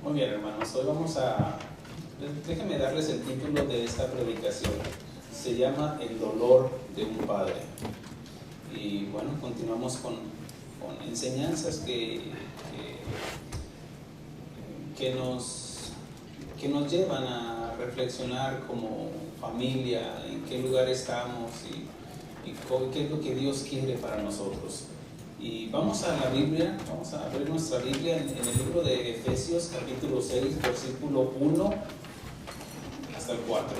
Muy bien, hermanos, hoy déjenme darles el título de esta predicación. Se llama El dolor de un padre. Y bueno, continuamos con enseñanzas que nos llevan a reflexionar como familia, en qué lugar estamos y qué es lo que Dios quiere para nosotros. Y vamos a la Biblia, vamos a abrir nuestra Biblia en el libro de Efesios, capítulo 6, versículo 1 hasta el 4.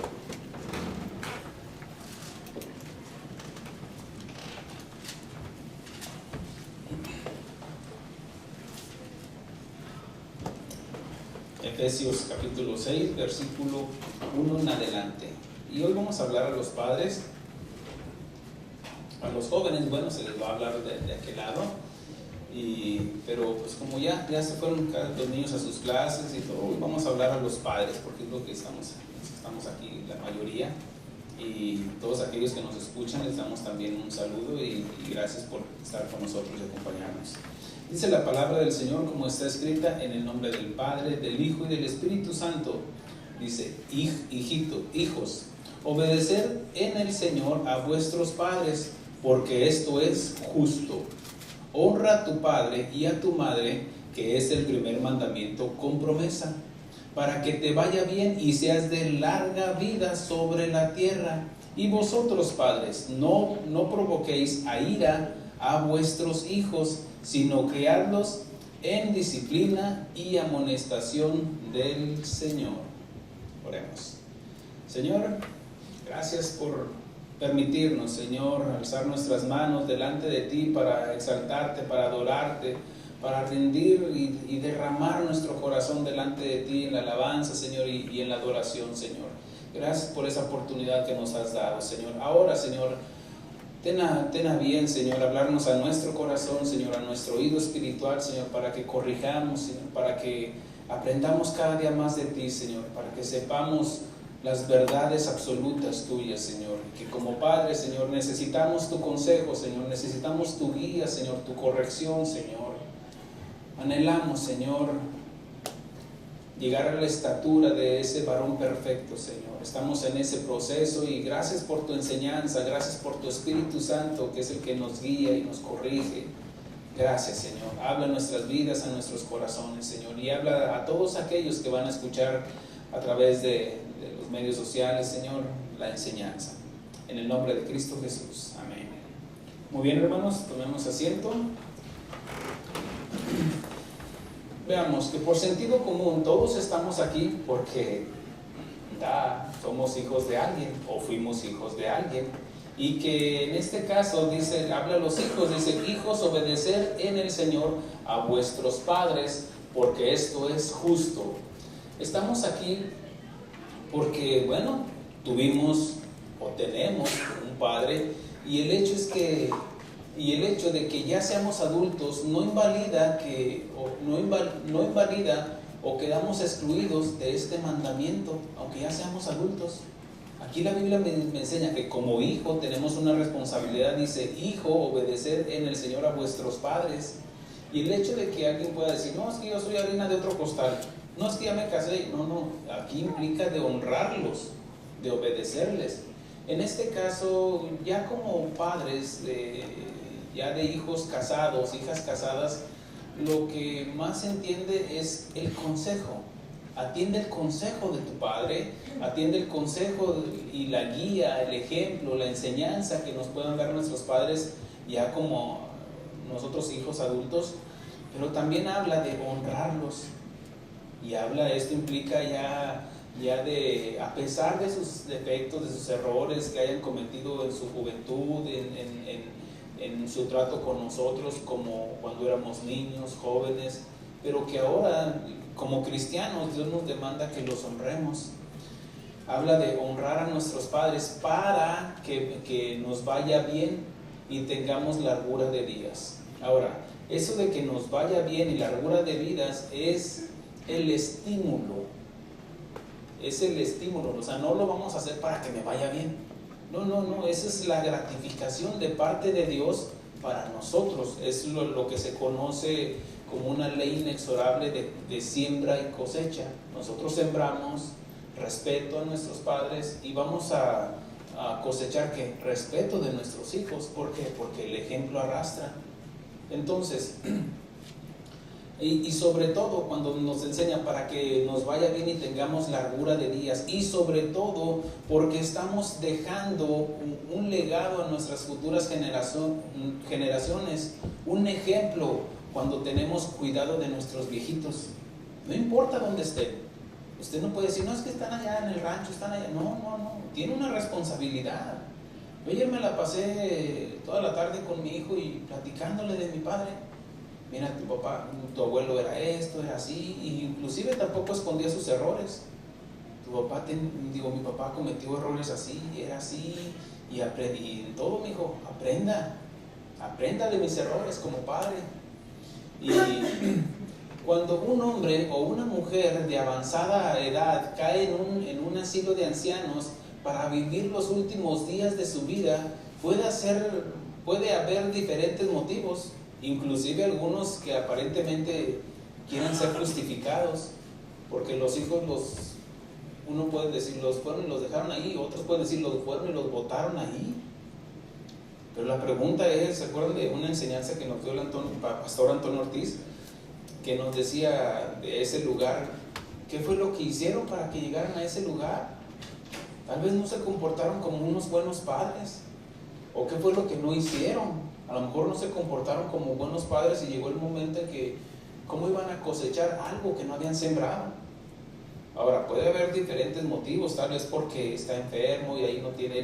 Efesios capítulo 6, versículo 1 en adelante. Y hoy vamos a hablar a los padres. A los jóvenes, bueno, se les va a hablar de aquel lado, pero pues como ya se fueron los niños a sus clases y todo, hoy vamos a hablar a los padres, porque es lo que estamos aquí la mayoría, y todos aquellos que nos escuchan les damos también un saludo y gracias por estar con nosotros y acompañarnos. Dice la palabra del Señor como está escrita en el nombre del Padre, del Hijo y del Espíritu Santo. Dice: hijos, obedeced en el Señor a vuestros padres, porque esto es justo. Honra a tu padre y a tu madre, que es el primer mandamiento con promesa, para que te vaya bien y seas de larga vida sobre la tierra. Y vosotros, padres, no provoquéis a ira a vuestros hijos, sino criadlos en disciplina y amonestación del Señor. Oremos. Señor, gracias por permitirnos, Señor, alzar nuestras manos delante de ti para exaltarte, para adorarte, para rendir y derramar nuestro corazón delante de ti en la alabanza, Señor, y en la adoración, Señor. Gracias por esa oportunidad que nos has dado, Señor. Ahora, Señor, ten a bien, Señor, hablarnos a nuestro corazón, Señor, a nuestro oído espiritual, Señor, para que corrijamos, Señor, para que aprendamos cada día más de ti, Señor, para que sepamos las verdades absolutas tuyas, Señor, que como Padre, Señor, necesitamos tu consejo, Señor, necesitamos tu guía, Señor, tu corrección, Señor. Anhelamos, Señor, llegar a la estatura de ese varón perfecto, Señor. Estamos en ese proceso y gracias por tu enseñanza, gracias por tu Espíritu Santo, que es el que nos guía y nos corrige. Gracias, Señor. Habla en nuestras vidas, a nuestros corazones, Señor, y habla a todos aquellos que van a escuchar a través de los medios sociales, Señor, la enseñanza. En el nombre de Cristo Jesús. Amén. Muy bien, hermanos, tomemos asiento. Veamos que por sentido común todos estamos aquí porque somos hijos de alguien o fuimos hijos de alguien. Y que en este caso dice, habla a los hijos, dice: hijos, obedecer en el Señor a vuestros padres, porque esto es justo. Estamos aquí porque, bueno, tuvimos o tenemos un padre, y el hecho de que ya seamos adultos no invalida o quedamos excluidos de este mandamiento, aunque ya seamos adultos. Aquí la Biblia me enseña que como hijo tenemos una responsabilidad. Dice: hijo, obedecer en el Señor a vuestros padres. Y el hecho de que alguien pueda decir: no, es que yo soy harina de otro costal, no, es que ya me casé, no, aquí implica de honrarlos, de obedecerles. En este caso, ya como padres ya de hijos casados, hijas casadas, lo que más se entiende es el consejo. Atiende el consejo de tu padre, atiende el consejo y la guía, el ejemplo, la enseñanza que nos puedan dar nuestros padres ya como nosotros hijos adultos, pero también habla de honrarlos. Y esto implica ya de, a pesar de sus defectos, de sus errores que hayan cometido en su juventud, en su trato con nosotros, como cuando éramos niños, jóvenes, pero que ahora, como cristianos, Dios nos demanda que los honremos. Habla de honrar a nuestros padres para que nos vaya bien y tengamos largura de días. Ahora, eso de que nos vaya bien y largura de vidas es el estímulo. Es el estímulo, o sea, no lo vamos a hacer para que me vaya bien. No, esa es la gratificación de parte de Dios para nosotros. Es lo que se conoce como una ley inexorable de siembra y cosecha. Nosotros sembramos respeto a nuestros padres y vamos a cosechar ¿qué? Respeto de nuestros hijos. ¿Por qué? Porque el ejemplo arrastra. Entonces, y sobre todo cuando nos enseña para que nos vaya bien y tengamos largura de días, y sobre todo porque estamos dejando un legado a nuestras futuras generaciones, un ejemplo cuando tenemos cuidado de nuestros viejitos. No importa dónde estén. Usted no puede decir, no, es que están allá en el rancho, están allá. No, tiene una responsabilidad. Yo ayer me la pasé toda la tarde con mi hijo y platicándole de mi padre. Mira, tu papá, tu abuelo era esto, era así, e inclusive tampoco escondía sus errores. Mi papá cometió errores así, era así, y en todo, mi hijo, aprenda de mis errores como padre. Y cuando un hombre o una mujer de avanzada edad cae en un asilo de ancianos para vivir los últimos días de su vida, puede haber diferentes motivos, inclusive algunos que aparentemente quieren ser justificados, porque los hijos uno puede decir los fueron y los dejaron ahí, otros pueden decir los fueron y los botaron ahí. Pero la pregunta es, ¿se acuerdan de una enseñanza que nos dio el pastor Antonio Ortiz, que nos decía de ese lugar, qué fue lo que hicieron para que llegaran a ese lugar? Tal vez no se comportaron como unos buenos padres, o qué fue lo que no hicieron. A lo mejor no se comportaron como buenos padres y llegó el momento en que cómo iban a cosechar algo que no habían sembrado. Ahora, puede haber diferentes motivos, tal vez porque está enfermo y ahí no tiene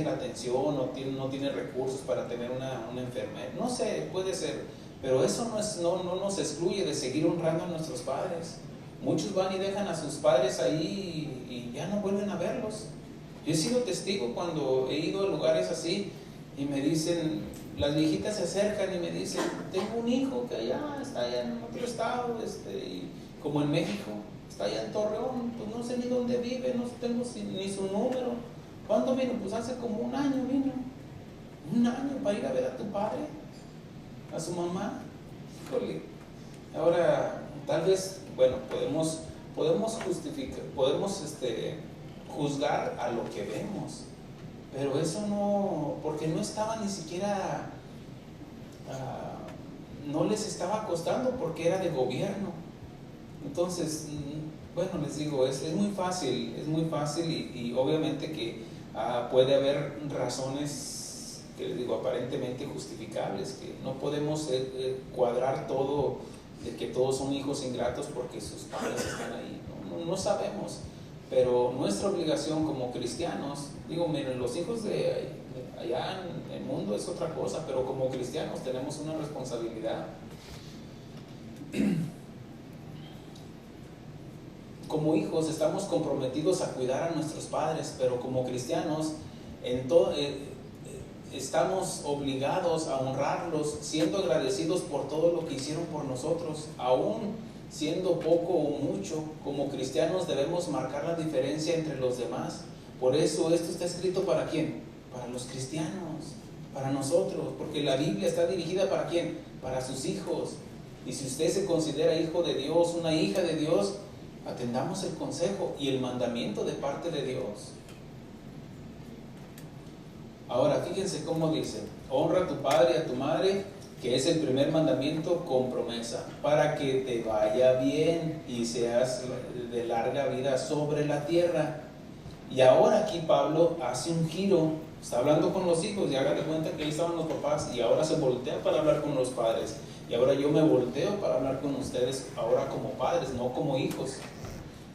la atención, no tiene recursos para tener una enfermera, no sé, puede ser, pero eso no nos excluye de seguir honrando a nuestros padres. Muchos van y dejan a sus padres ahí y ya no vuelven a verlos. Yo he sido testigo cuando he ido a lugares así y me dicen, las viejitas se acercan y me dicen, tengo un hijo que está allá en otro estado, y como en México, está allá en Torreón, pues no sé ni dónde vive, no tengo ni su número. ¿Cuándo vino? Pues hace como un año vino. Un año para ir a ver a tu padre, a su mamá. Híjole. Ahora, tal vez, bueno, podemos justificar, juzgar a lo que vemos, pero eso no, porque no estaba ni siquiera, no les estaba costando porque era de gobierno. Entonces, bueno, les digo, es muy fácil y obviamente que puede haber razones que les digo aparentemente justificables, que no podemos cuadrar todo de que todos son hijos ingratos porque sus padres están ahí, no sabemos, pero nuestra obligación como cristianos, miren, los hijos de allá en el mundo es otra cosa, pero como cristianos tenemos una responsabilidad. Como hijos estamos comprometidos a cuidar a nuestros padres, pero como cristianos estamos obligados a honrarlos, siendo agradecidos por todo lo que hicieron por nosotros, aún siendo poco o mucho. Como cristianos debemos marcar la diferencia entre los demás. Por eso esto está escrito ¿para quién? Para los cristianos, para nosotros, porque la Biblia está dirigida ¿para quién? Para sus hijos. Y si usted se considera hijo de Dios, una hija de Dios, atendamos el consejo y el mandamiento de parte de Dios. Ahora fíjense cómo dice: honra a tu padre y a tu madre, que es el primer mandamiento con promesa, para que te vaya bien y seas de larga vida sobre la tierra. Y ahora aquí Pablo hace un giro, está hablando con los hijos y haga de cuenta que ahí estaban los papás y ahora se voltea para hablar con los padres. Y ahora yo me volteo para hablar con ustedes ahora como padres, no como hijos,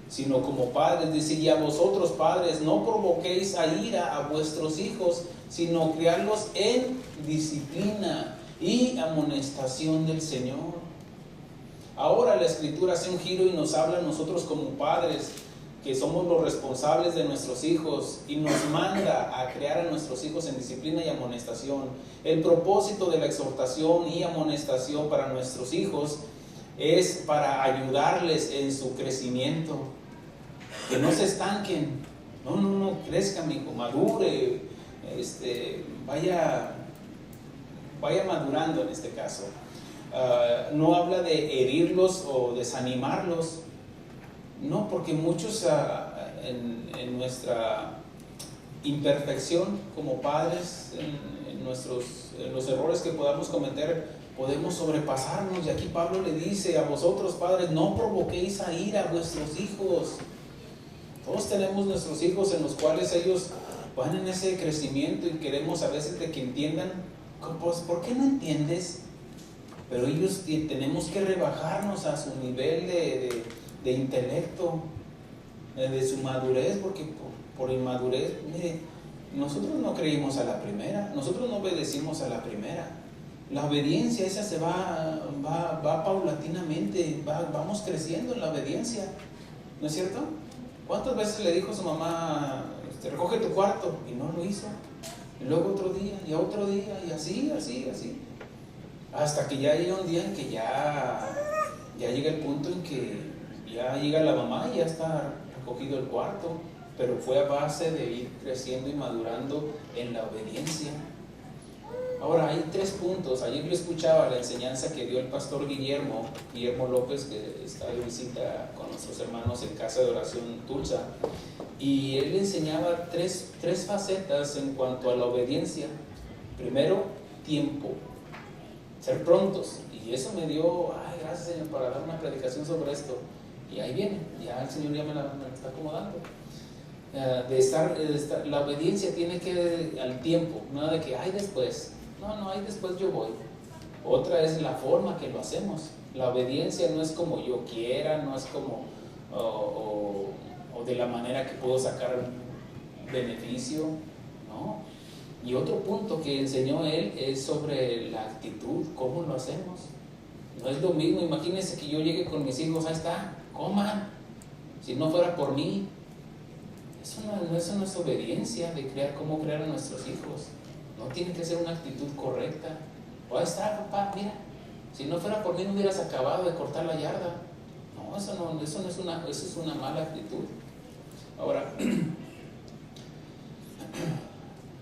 sino como padres. Dice: y a vosotros padres, no provoquéis a ira a vuestros hijos, sino criarlos en disciplina y amonestación del Señor. Ahora la Escritura hace un giro y nos habla a nosotros como padres, que somos los responsables de nuestros hijos, y nos manda a criar a nuestros hijos en disciplina y amonestación. El propósito de la exhortación y amonestación para nuestros hijos es para ayudarles en su crecimiento, que no se estanquen, no crezca, mi hijo, madure, vaya madurando en este caso. no habla de herirlos o desanimarlos. No, porque muchos en nuestra imperfección como padres, en los errores que podamos cometer, podemos sobrepasarnos. Y aquí Pablo le dice a vosotros, padres, no provoquéis a ira a vuestros hijos. Todos tenemos nuestros hijos en los cuales ellos van en ese crecimiento y queremos a veces de que entiendan, pues, ¿por qué no entiendes? Pero ellos tenemos que rebajarnos a su nivel de intelecto, de su madurez, porque por inmadurez, mire, nosotros no creímos a la primera, nosotros no obedecimos a la primera. La obediencia esa se va paulatinamente, vamos creciendo en la obediencia, ¿no es cierto? ¿Cuántas veces le dijo a su mamá, recoge tu cuarto? Y no lo hizo. Y luego otro día, y otro día, y así. Hasta que ya llega un día en que ya llega el punto en que ya llega la mamá y ya está recogido el cuarto, pero fue a base de ir creciendo y madurando en la obediencia. Ahora, hay 3 puntos. Ayer yo escuchaba la enseñanza que dio el pastor Guillermo López, que está de visita con nuestros hermanos en Casa de Oración Tulsa, y él enseñaba tres facetas en cuanto a la obediencia. Primero, tiempo, ser prontos, y eso me dio, gracias Señor, para dar una predicación sobre esto, y ahí viene, ya el Señor ya me la está acomodando. La obediencia tiene que al tiempo, nada de que después, no, después yo voy. Otra es la forma que lo hacemos. La obediencia no es como yo quiera, no es como o de la manera que puedo sacar beneficio, ¿no? Y otro punto que enseñó él es sobre la actitud, cómo lo hacemos. No es lo mismo, imagínense que yo llegue con mis hijos, ahí está, coman, si no fuera por mí. Eso no es obediencia de cómo crear a nuestros hijos. No tiene que ser una actitud correcta. Ahí está, papá, mira, si no fuera por mí no hubieras acabado de cortar la yarda. No, eso es una mala actitud. Ahora,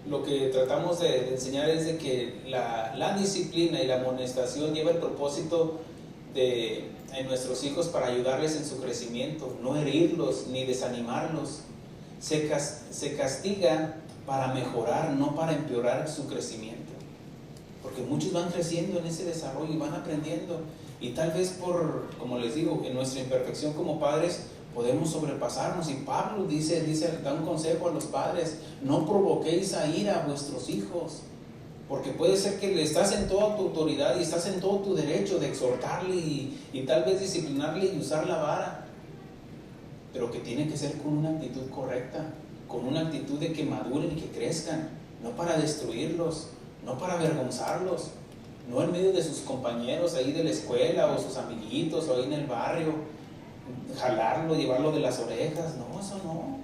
lo que tratamos de enseñar es de que la disciplina y la amonestación lleva el propósito en nuestros hijos para ayudarles en su crecimiento, no herirlos ni desanimarlos. Se castiga para mejorar, no para empeorar su crecimiento, porque muchos van creciendo en ese desarrollo y van aprendiendo, y tal vez como les digo, en nuestra imperfección como padres podemos sobrepasarnos, y Pablo da un consejo a los padres: no provoquéis a ira a vuestros hijos, porque puede ser que estás en toda tu autoridad y estás en todo tu derecho de exhortarle y tal vez disciplinarle y usar la vara, pero que tiene que ser con una actitud correcta, con una actitud de que maduren y que crezcan, no para destruirlos, no para avergonzarlos, no en medio de sus compañeros ahí de la escuela o sus amiguitos o ahí en el barrio, jalarlo, llevarlo de las orejas. No, eso no.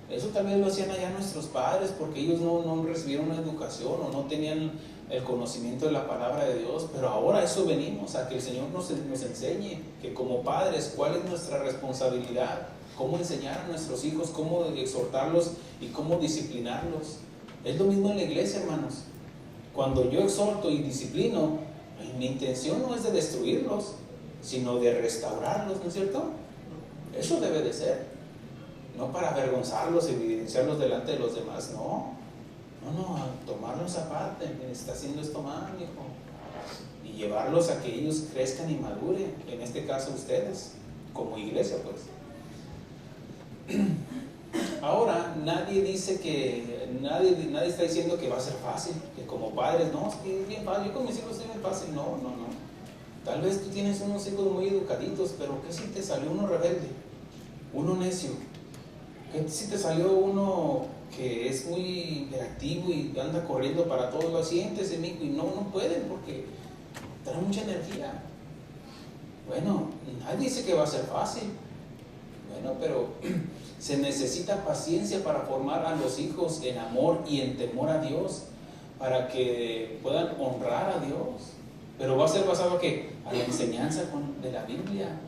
Eso tal vez lo hacían allá nuestros padres porque ellos no recibieron una educación o no tenían el conocimiento de la palabra de Dios, pero ahora eso venimos, a que el Señor nos enseñe que como padres cuál es nuestra responsabilidad, cómo enseñar a nuestros hijos, cómo exhortarlos y cómo disciplinarlos. Es lo mismo en la iglesia, hermanos. Cuando yo exhorto y disciplino, mi intención no es de destruirlos, sino de restaurarlos, ¿no es cierto? Eso debe de ser, no para avergonzarlos y evidenciarlos delante de los demás, no, tomarlos aparte. Me está haciendo esto mal, hijo, y llevarlos a que ellos crezcan y maduren, en este caso ustedes, como iglesia, pues. Ahora, nadie está diciendo que va a ser fácil, que como padres, no, es que es bien fácil, yo con mis hijos estoy bien fácil, no. Tal vez tú tienes unos hijos muy educaditos, pero ¿qué si te salió uno rebelde? Uno necio. ¿Qué si te salió uno que es muy interactivo y anda corriendo para todos los sientes, amigo, y no pueden porque trae mucha energía? Bueno, nadie dice que va a ser fácil. Bueno, pero se necesita paciencia para formar a los hijos en amor y en temor a Dios, para que puedan honrar a Dios. Pero va a ser basado ¿a qué? A la enseñanza de la Biblia.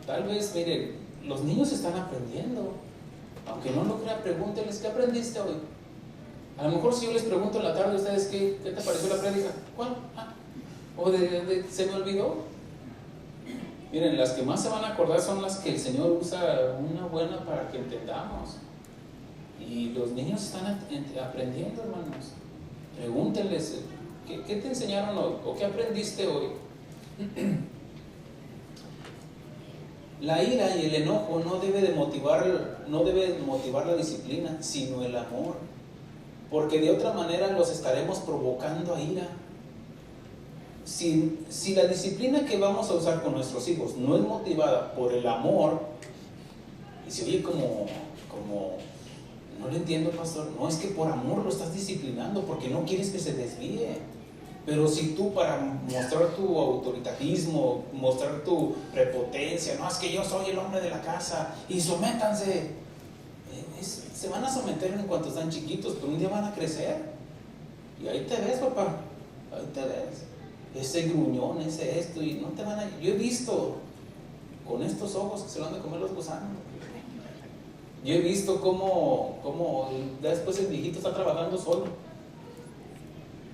Tal vez, miren, los niños están aprendiendo. Aunque no lo crean, pregúntenles, ¿qué aprendiste hoy? A lo mejor si yo les pregunto en la tarde a ustedes, ¿qué te pareció la prédica? ¿Cuál? ¿O se me olvidó? Miren, las que más se van a acordar son las que el Señor usa una buena para que entendamos. Y los niños están aprendiendo, hermanos. Pregúntenles, ¿qué te enseñaron hoy? ¿O qué aprendiste hoy? La ira y el enojo no debe motivar la disciplina, sino el amor. Porque de otra manera los estaremos provocando a ira. Si la disciplina que vamos a usar con nuestros hijos no es motivada por el amor, y se oye como no lo entiendo, pastor. No, es que por amor lo estás disciplinando, porque no quieres que se desvíe. Pero si tú, para mostrar tu autoritarismo, mostrar tu prepotencia, no, es que yo soy el hombre de la casa y sométanse, se van a someter en cuanto están chiquitos, pero un día van a crecer. Y ahí te ves, papá, ahí te ves. Ese gruñón, ese esto, y no te van a... Yo he visto con estos ojos que se lo han de comer los gusanos. Yo he visto cómo después el viejito está trabajando solo,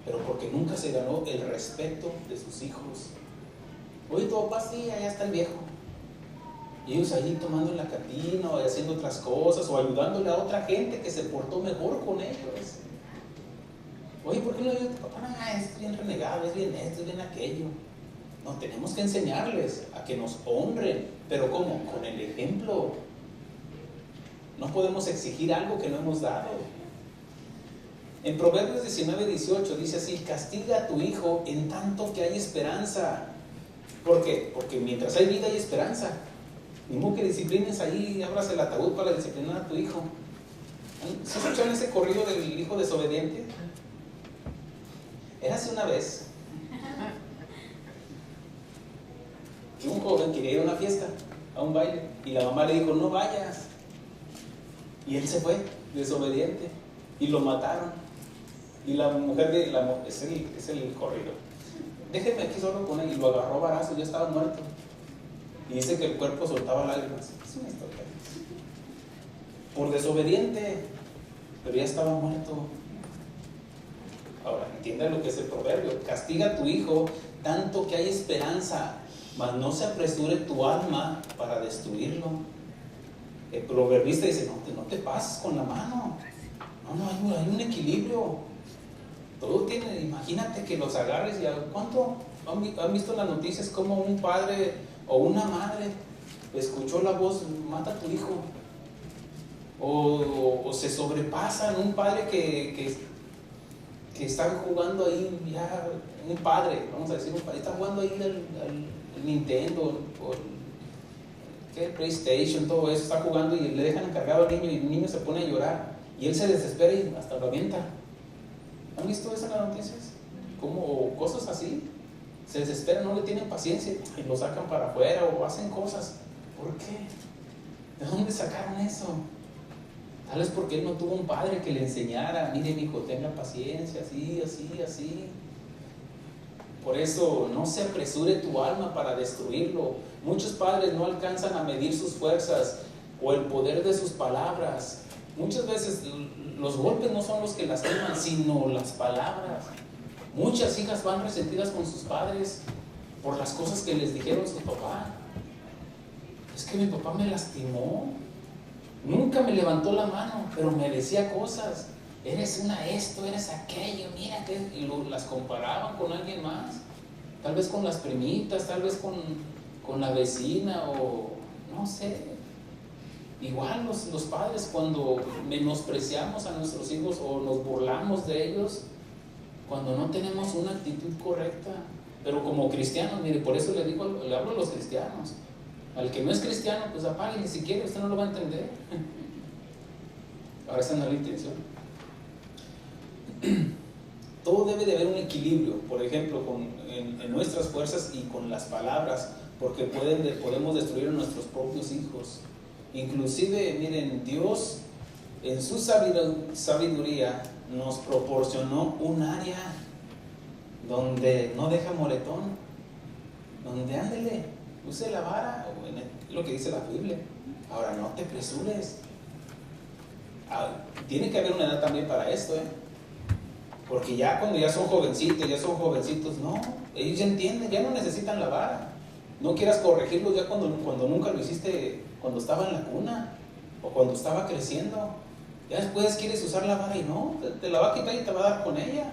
pero porque nunca se ganó el respeto de sus hijos. Oye, tu papá, sí, allá está el viejo. Y ellos allí tomando en la cantina o haciendo otras cosas o ayudándole a otra gente que se portó mejor con ellos. Oye, ¿por qué no ayudas a tu papá? Es bien renegado, es bien esto, es bien aquello. No, tenemos que enseñarles a que nos honren, pero ¿cómo? Con el ejemplo. No podemos exigir algo que no hemos dado. En Proverbios 19:18 dice así: castiga a tu hijo en tanto que hay esperanza. ¿Por qué? Porque mientras hay vida hay esperanza. Ni modo que disciplines ahí, abras el ataúd para disciplinar a tu hijo. ¿Se escucharon ese corrido del hijo desobediente? Érase una vez que un joven quería ir a una fiesta, a un baile, y la mamá le dijo: no vayas. Y él se fue, desobediente, y lo mataron. Y la mujer es el corrido. Déjenme aquí solo con él. Y lo agarró a barazo, ya estaba muerto. Y dice que el cuerpo soltaba lágrimas. Es una historia. Por desobediente, pero ya estaba muerto. Ahora, entiendan lo que es el proverbio: castiga a tu hijo tanto que hay esperanza, mas no se apresure tu alma para destruirlo. El proverbista dice: no te pases con la mano. No, hay un equilibrio. Todo tiene, imagínate que los agarres y ¿cuánto han visto en las noticias cómo un padre o una madre escuchó la voz: mata a tu hijo? O se sobrepasan, un padre que está jugando ahí, ya, un padre, vamos a decir, un padre está jugando ahí al Nintendo o el PlayStation, todo eso, está jugando y le dejan encargado al niño y el niño se pone a llorar y él se desespera y hasta lo avienta. ¿Han visto eso en las noticias? Como cosas así, se desesperan, no le tienen paciencia y lo sacan para afuera o hacen cosas. ¿Por qué? ¿De dónde sacaron eso? Tal vez porque él no tuvo un padre que le enseñara: mire, mi hijo, tenga paciencia, así. Por eso no se apresure tu alma para destruirlo. Muchos padres no alcanzan a medir sus fuerzas o el poder de sus palabras. Muchas veces los golpes no son los que lastiman, sino las palabras. Muchas hijas van resentidas con sus padres por las cosas que les dijeron su papá. Es que mi papá me lastimó, nunca me levantó la mano, pero me decía cosas: eres una esto, eres aquello, mira que... Y las comparaban con alguien más, tal vez con las primitas, tal vez con la vecina, o no sé. Igual los padres, cuando menospreciamos a nuestros hijos o nos burlamos de ellos, cuando no tenemos una actitud correcta. Pero como cristianos, mire, por eso le hablo a los cristianos. Al que no es cristiano, pues apague, ni siquiera, usted no lo va a entender. Ahora esa no es la intención. Todo debe de haber un equilibrio, por ejemplo, en nuestras fuerzas y con las palabras, porque podemos destruir a nuestros propios hijos. Inclusive, miren, Dios en su sabiduría nos proporcionó un área donde no deja moretón, donde ándele, use la vara, lo que dice la Biblia. Ahora, no te apresures. Tiene que haber una edad también para esto, Porque ya cuando ya son jovencitos, no, ellos ya entienden, ya no necesitan la vara. No quieras corregirlos ya cuando nunca lo hiciste, cuando estaba en la cuna o cuando estaba creciendo. Ya después quieres usar la vara y no, te la va a quitar y te va a dar con ella,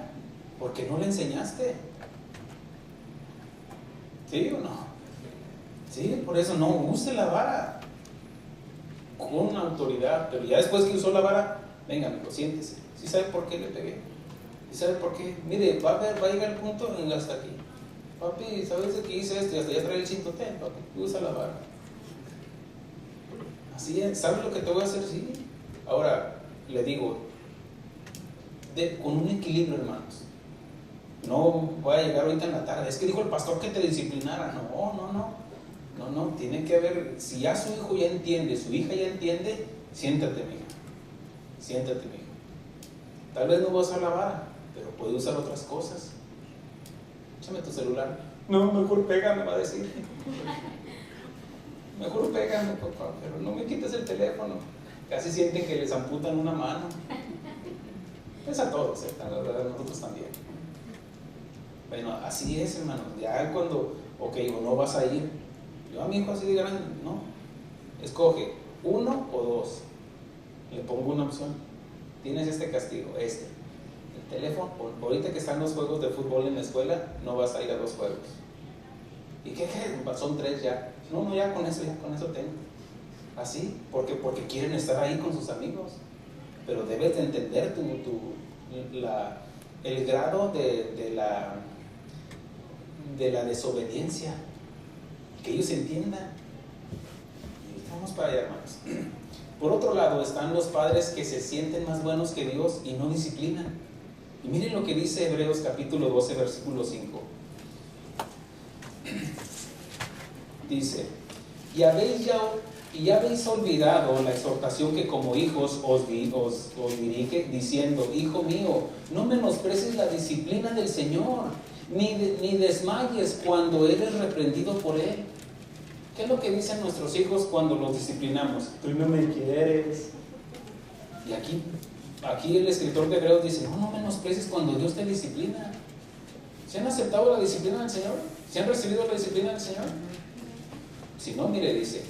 porque no le enseñaste. ¿Sí o no? Sí, por eso no use la vara con autoridad, pero ya después que usó la vara, venga, mijo, siéntese. ¿Sí sabe por qué le pegué? ¿Sí sabe por qué? Mire, va a llegar el punto en hasta aquí. Papi, ¿sabes de qué hice esto? Y hasta ya trae el cinto, papi, usa la vara. Así es, ¿sabes lo que te voy a hacer? Sí. Ahora, le digo, con un equilibrio, hermanos. No voy a llegar ahorita en la tarde. Es que dijo el pastor que te disciplinara. No, tiene que haber. Si ya su hijo ya entiende, su hija ya entiende, siéntate, mija. Siéntate, mija. Tal vez no va a usar la vara, pero puede usar otras cosas. Échame tu celular. No, mejor pégame, va a decir. Mejor pégame, papá, pero no me quites el teléfono. Casi sienten que les amputan una mano. Es a todos, la verdad, nosotros también. Bueno, así es, hermano. Ya cuando, o no vas a ir. Yo a mi hijo así de grande, no. Escoge 1 o 2. Le pongo una opción. Tienes este castigo, El teléfono, ahorita que están los juegos de fútbol en la escuela, no vas a ir a 2 juegos. ¿Y qué crees? Son 3 ya. No, ya con eso tengo. Así, porque quieren estar ahí con sus amigos. Pero debes de entender el grado de la desobediencia. Que ellos entiendan. Y vamos para allá, hermanos. Por otro lado, están los padres que se sienten más buenos que Dios y no disciplinan. Y miren lo que dice Hebreos capítulo 12, versículo 5. Dice: y ya habéis olvidado la exhortación que como hijos os dirige, diciendo: hijo mío, no menosprecies la disciplina del Señor, ni desmayes cuando eres reprendido por Él. ¿Qué es lo que dicen nuestros hijos cuando los disciplinamos? Tú no me quieres. Y aquí el escritor de Hebreos dice: no menosprecies cuando Dios te disciplina. ¿Se han aceptado la disciplina del Señor? ¿Se han recibido la disciplina del Señor? Si no, mire, dice: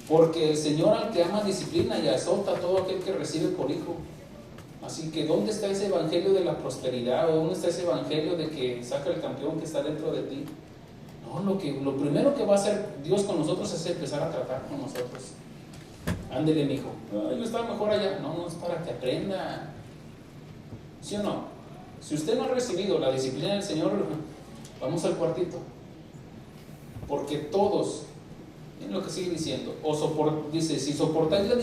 porque el Señor al que ama disciplina y azota a todo aquel que recibe por hijo. Así que ¿dónde está ese evangelio de la prosperidad? ¿O dónde está ese evangelio de que saca el campeón que está dentro de ti? No, lo primero que va a hacer Dios con nosotros es empezar a tratar con nosotros. Ándele, mijo. Yo estaba mejor allá. No, es para que aprenda. ¿Sí o no? Si usted no ha recibido la disciplina del Señor, vamos al cuartito. Porque todos, miren lo que sigue diciendo, dice: si soportáis la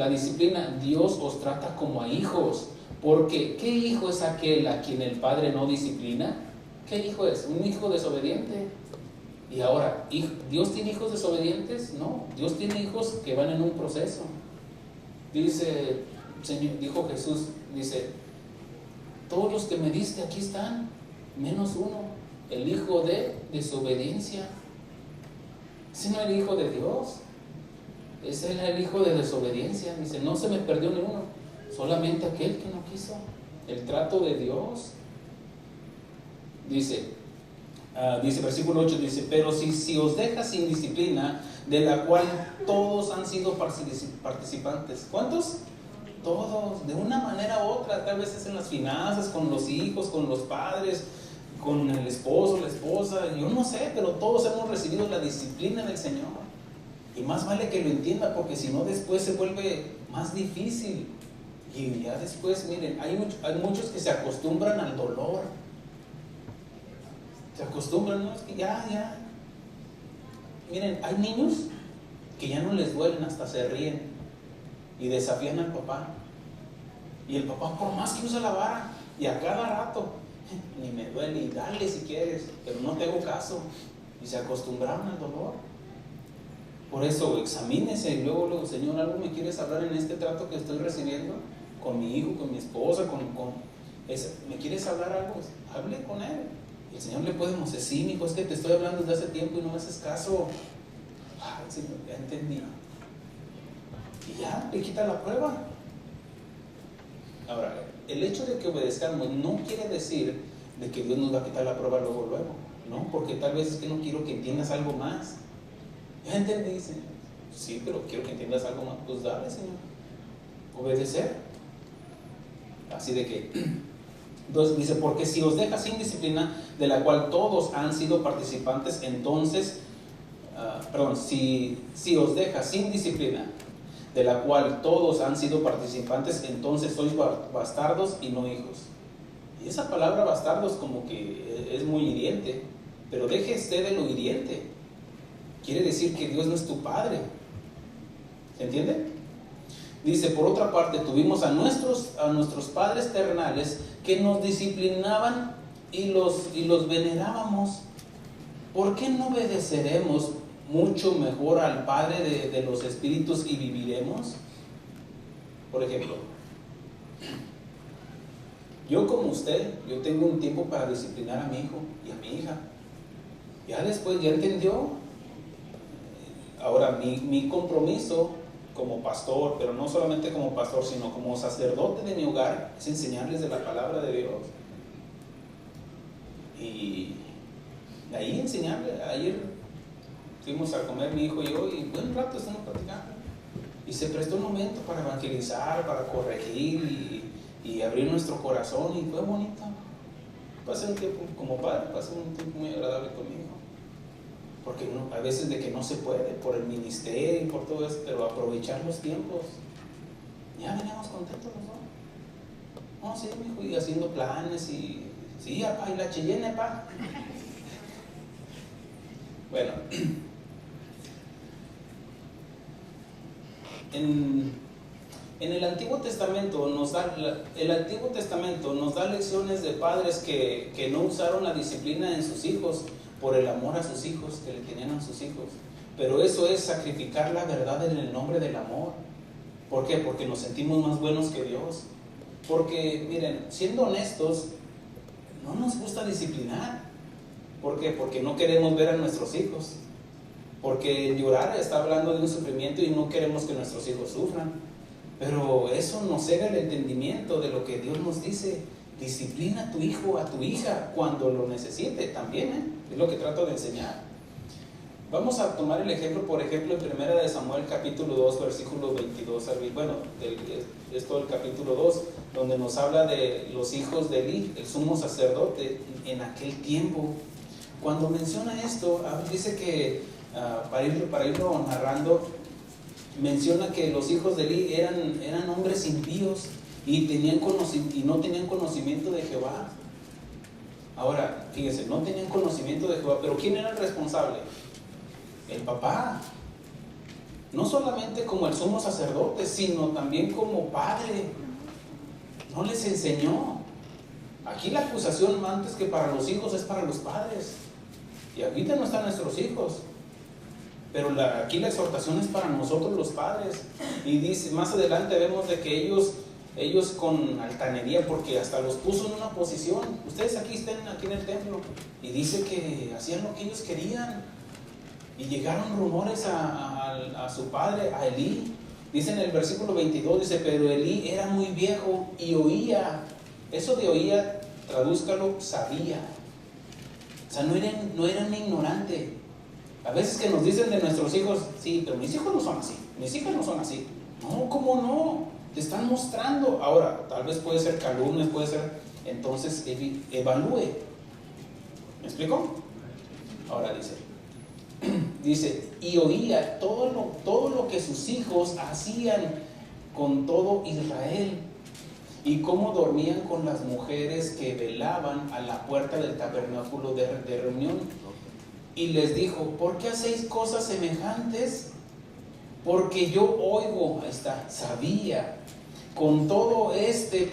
disciplina, Dios os trata como a hijos. Porque ¿qué hijo es aquel a quien el padre no disciplina? ¿Qué hijo es? Un hijo desobediente. Y ahora, ¿Dios tiene hijos desobedientes? No, Dios tiene hijos que van en un proceso. Dijo Jesús, todos los que me diste aquí están, menos uno, el hijo de desobediencia. Ese no es el hijo de Dios, ese es el hijo de desobediencia. Dice: no se me perdió ni uno, solamente aquel que no quiso el trato de Dios. Dice versículo 8, dice: pero si os deja sin disciplina, de la cual todos han sido participantes. ¿Cuántos? Todos, de una manera u otra. Tal vez es en las finanzas, con los hijos, con los padres, con el esposo, la esposa, yo no sé, pero todos hemos recibido la disciplina del Señor. Y más vale que lo entienda, porque si no después se vuelve más difícil. Y ya después, miren, hay muchos que se acostumbran al dolor. Se acostumbran, ¿no? Es que ya. Miren, hay niños que ya no les duelen, hasta se ríen y desafían al papá. Y el papá, por más que usa la vara, y a cada rato, ni me duele, y dale si quieres, pero no te hago caso. Y se acostumbraron al dolor. Por eso, examínese y luego, Señor, ¿algo me quieres hablar en este trato que estoy recibiendo? Con mi hijo, con mi esposa, ¿me quieres hablar algo? Hable con él. Y el Señor le puede decir: sí, mi hijo, es que te estoy hablando desde hace tiempo y no me haces caso. Ay, Señor, ya entendí. Y ya, le quita la prueba. Ahora, el hecho de que obedezcamos no quiere decir de que Dios nos va a quitar la prueba luego, ¿no? Porque tal vez es que no quiero que entiendas algo más. ¿Ya entendí, Señor? Sí, pero quiero que entiendas algo más. Pues dale, Señor. Obedecer. Así de que, entonces dice, porque si os deja sin disciplina, de la cual todos han sido participantes, entonces, si os deja sin disciplina, de la cual todos han sido participantes, entonces sois bastardos y no hijos. Y esa palabra bastardos como que es muy hiriente, pero déjese de lo hiriente. Quiere decir que Dios no es tu padre. ¿Se entiende? Dice, por otra parte, tuvimos a nuestros padres terrenales que nos disciplinaban y los venerábamos. ¿Por qué no obedeceremos mucho mejor al Padre de los espíritus y viviremos? Por ejemplo, yo como usted, yo tengo un tiempo para disciplinar a mi hijo y a mi hija. Ya después, ya entendió. Ahora, mi compromiso como pastor, pero no solamente como pastor, sino como sacerdote de mi hogar, es enseñarles de la palabra de Dios. Y de ahí enseñarles. Ayer fuimos a comer mi hijo y yo, y buen rato estamos platicando. Y se prestó un momento para evangelizar, para corregir y abrir nuestro corazón, y fue bonito. Pasé un tiempo como padre, pasé un tiempo muy agradable con mi hijo. Porque a veces de que no se puede, por el ministerio y por todo eso, pero aprovechar los tiempos. Ya veníamos contentos los dos. No, sí, mi hijo, y haciendo planes, y sí, apá, y la chillena, apá. Bueno, en el Antiguo Testamento nos da lecciones de padres que no usaron la disciplina en sus hijos por el amor a sus hijos, que le tenían a sus hijos. Pero eso es sacrificar la verdad en el nombre del amor. ¿Por qué? Porque nos sentimos más buenos que Dios. Porque, miren, siendo honestos, no nos gusta disciplinar. ¿Por qué? Porque no queremos ver a nuestros hijos. Porque llorar está hablando de un sufrimiento y no queremos que nuestros hijos sufran. Pero eso nos cega el entendimiento de lo que Dios nos dice. Disciplina a tu hijo, a tu hija, cuando lo necesite también, es lo que trato de enseñar. Vamos a tomar el ejemplo, por ejemplo, en 1 Samuel capítulo 2, versículo 22, es todo el capítulo 2, donde nos habla de los hijos de Elí, el sumo sacerdote, en aquel tiempo. Cuando menciona esto, dice que, para irlo narrando, menciona que los hijos de Elí eran hombres impíos y no tenían conocimiento de Jehová. Ahora, fíjense, no tenían conocimiento de Jehová, pero ¿quién era el responsable? El papá. No solamente como el sumo sacerdote, sino también como padre. No les enseñó. Aquí la acusación, antes que para los hijos, es para los padres. Y ahorita no están nuestros hijos. Pero aquí la exhortación es para nosotros los padres. Y dice, más adelante vemos de que ellos con altanería, porque hasta los puso en una posición. Ustedes aquí están aquí en el templo, y dice que hacían lo que ellos querían. Y llegaron rumores a su padre, a Elí. Dice en el versículo 22, dice, pero Elí era muy viejo y oía. Eso de oía, tradúzcalo, sabía. O sea, no era un ignorante. A veces que nos dicen de nuestros hijos, sí, pero mis hijos no son así, mis hijas no son así. No, ¿cómo no? Te están mostrando. Ahora, tal vez puede ser calumnias, puede ser. Entonces, evalúe. ¿Me explico? Ahora dice, y oía todo lo que sus hijos hacían con todo Israel, y cómo dormían con las mujeres que velaban a la puerta del tabernáculo de reunión. Y les dijo, ¿por qué hacéis cosas semejantes? Porque yo oigo, ahí está, sabía, con todo este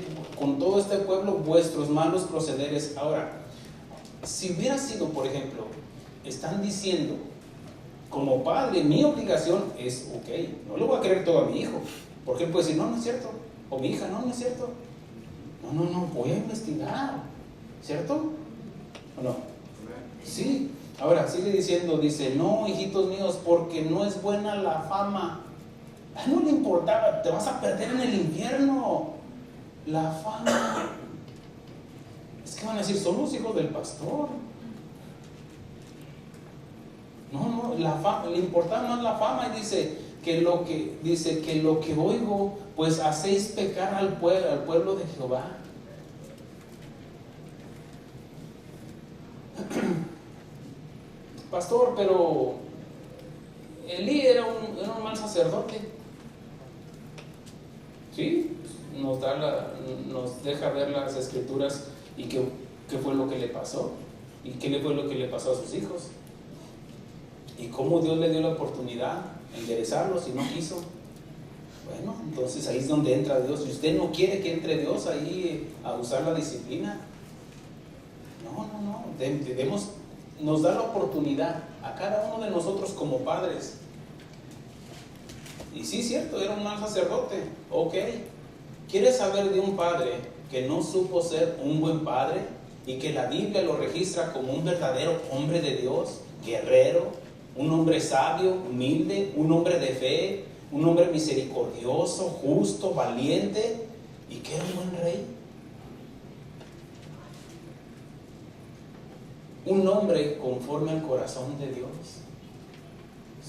pueblo vuestros malos procederes. Ahora, si hubiera sido, por ejemplo, están diciendo, como padre, mi obligación es, ok, no le voy a creer todo a mi hijo, porque él puede decir, no es cierto, o mi hija, no es cierto. No, voy a investigar, ¿cierto? ¿O no? Sí. Ahora, sigue diciendo, dice, no, hijitos míos, porque no es buena la fama. A él no le importaba, te vas a perder en el infierno. La fama. Es que van a decir, son los hijos del pastor. No, la fama, le importa más la fama, y dice que lo que oigo, pues hacéis pecar al pueblo de Jehová. Pastor, pero Elí era un mal sacerdote. ¿Sí? Nos deja ver las escrituras y qué fue lo que le pasó, y qué fue lo que le pasó a sus hijos, y cómo Dios le dio la oportunidad de enderezarlos y no quiso. Bueno, entonces ahí es donde entra Dios. Si usted no quiere que entre Dios ahí a usar la disciplina, no, nos da la oportunidad a cada uno de nosotros como padres. Y sí, es cierto, era un mal sacerdote. Ok, ¿quieres saber de un padre que no supo ser un buen padre y que la Biblia lo registra como un verdadero hombre de Dios, guerrero, un hombre sabio, humilde, un hombre de fe, un hombre misericordioso, justo, valiente, y que era un buen rey? Un hombre conforme al corazón de Dios.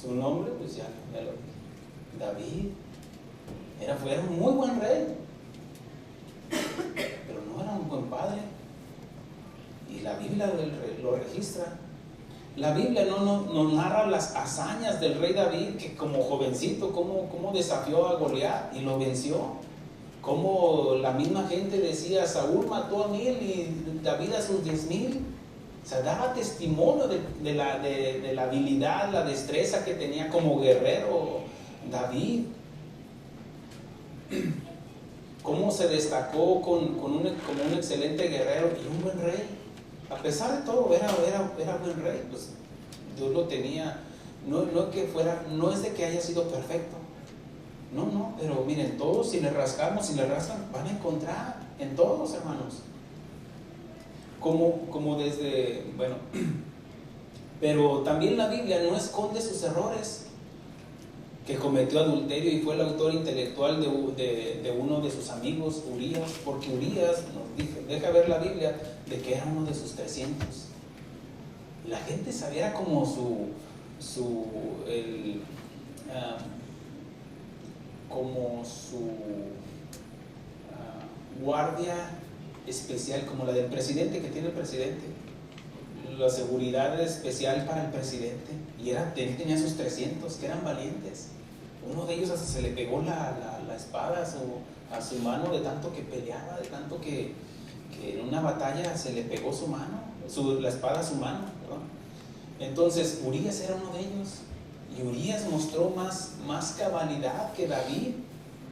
Su nombre, pues ya lo dije, David. Era un muy buen rey, pero no era un buen padre. Y la Biblia lo registra. La Biblia no nos narra las hazañas del rey David, que como jovencito, cómo desafió a Goliat y lo venció. Cómo la misma gente decía, Saúl mató a 1000 y David a sus 10,000. O sea, daba testimonio de la habilidad, la destreza que tenía como guerrero David. Cómo se destacó como un excelente guerrero y un buen rey. A pesar de todo, era buen rey. Pues Dios lo tenía. No es de que haya sido perfecto. No, pero miren, todos, si le rascan, van a encontrar en todos, hermanos. Como desde, bueno, pero también la Biblia no esconde sus errores, que cometió adulterio y fue el autor intelectual de uno de sus amigos, Urías, porque Urías nos deja ver la Biblia de que era uno de sus 300. La gente sabía como su guardia especial, como la del presidente, que tiene el presidente, la seguridad especial para el presidente. Y él tenía sus 300 que eran valientes. Uno de ellos hasta se le pegó la espada a su mano, de tanto que peleaba, de tanto que en una batalla se le pegó su mano, la espada a su mano, ¿verdad? Entonces Urías era uno de ellos, y Urías mostró más cabalidad que David.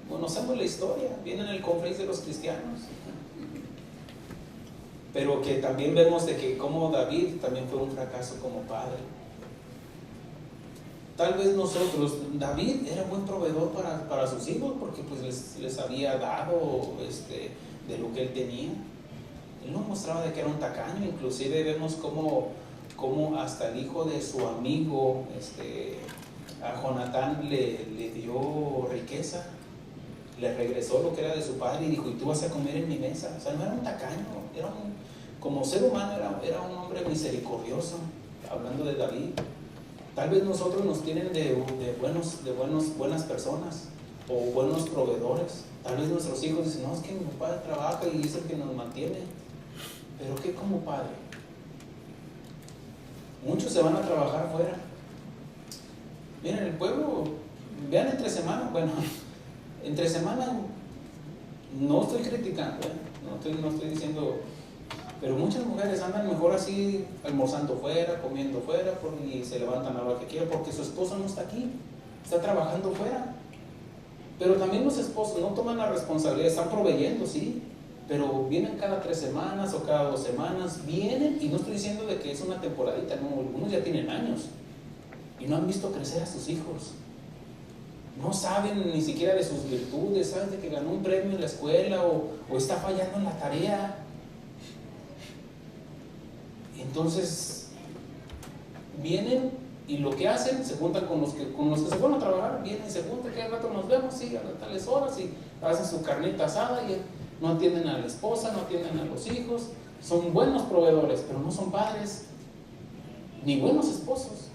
Conocemos la historia, viene en el Confréis de los Cristianos. Pero que también vemos de que como David también fue un fracaso como padre. Tal vez David era buen proveedor para sus hijos, porque pues les había dado de lo que él tenía. Él no mostraba de que era un tacaño. Inclusive vemos como hasta el hijo de su amigo, a Jonatán le dio riqueza, le regresó lo que era de su padre y dijo, y tú vas a comer en mi mesa. O sea, no era un tacaño, como ser humano era un hombre misericordioso, hablando de David. Tal vez nosotros nos tienen de buenas personas o buenos proveedores. Tal vez nuestros hijos dicen, no, es que mi papá trabaja y es el que nos mantiene. Pero ¿qué como padre? Muchos se van a trabajar fuera. Miren, el pueblo, vean entre semana, no estoy criticando, no estoy diciendo, pero muchas mujeres andan mejor así, almorzando fuera, comiendo fuera, y se levantan a la hora que quieran, porque su esposo no está aquí, está trabajando fuera. Pero también los esposos no toman la responsabilidad, están proveyendo, sí, pero vienen cada 3 semanas o cada 2 semanas, vienen, y no estoy diciendo de que es una temporadita, no, algunos ya tienen años y no han visto crecer a sus hijos. No saben ni siquiera de sus virtudes, saben de que ganó un premio en la escuela o está fallando en la tarea. Entonces vienen y lo que hacen, se juntan con los que se van a trabajar, vienen y se juntan, que al rato nos vemos, sí, a tales horas, y hacen su carnita asada no atienden a la esposa, no atienden a los hijos, son buenos proveedores, pero no son padres, ni buenos esposos.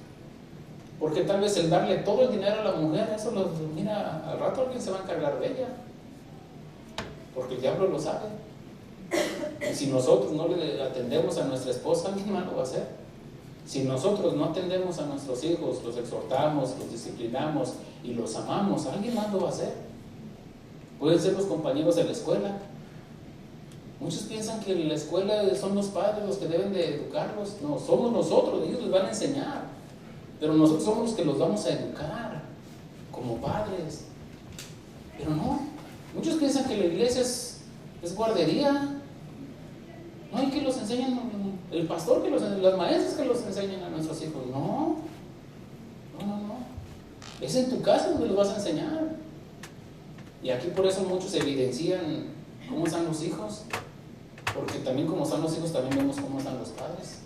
Porque tal vez el darle todo el dinero a la mujer, eso mira, al rato alguien se va a encargar de ella, porque el diablo lo sabe. Y si nosotros no le atendemos a nuestra esposa, alguien más lo va a hacer. Si nosotros no atendemos a nuestros hijos, los exhortamos, los disciplinamos y los amamos, alguien más lo va a hacer. Pueden ser los compañeros de la escuela. Muchos piensan que en la escuela son los padres los que deben de educarlos. No, somos nosotros, ellos les van a enseñar. Pero nosotros somos los que los vamos a educar como padres. Pero no, muchos piensan que la iglesia es guardería. No hay que los enseñen, el pastor que las maestras que los enseñen a nuestros hijos. No. Es en tu casa donde los vas a enseñar. Y aquí por eso muchos evidencian cómo están los hijos. Porque también como están los hijos, también vemos cómo están los padres.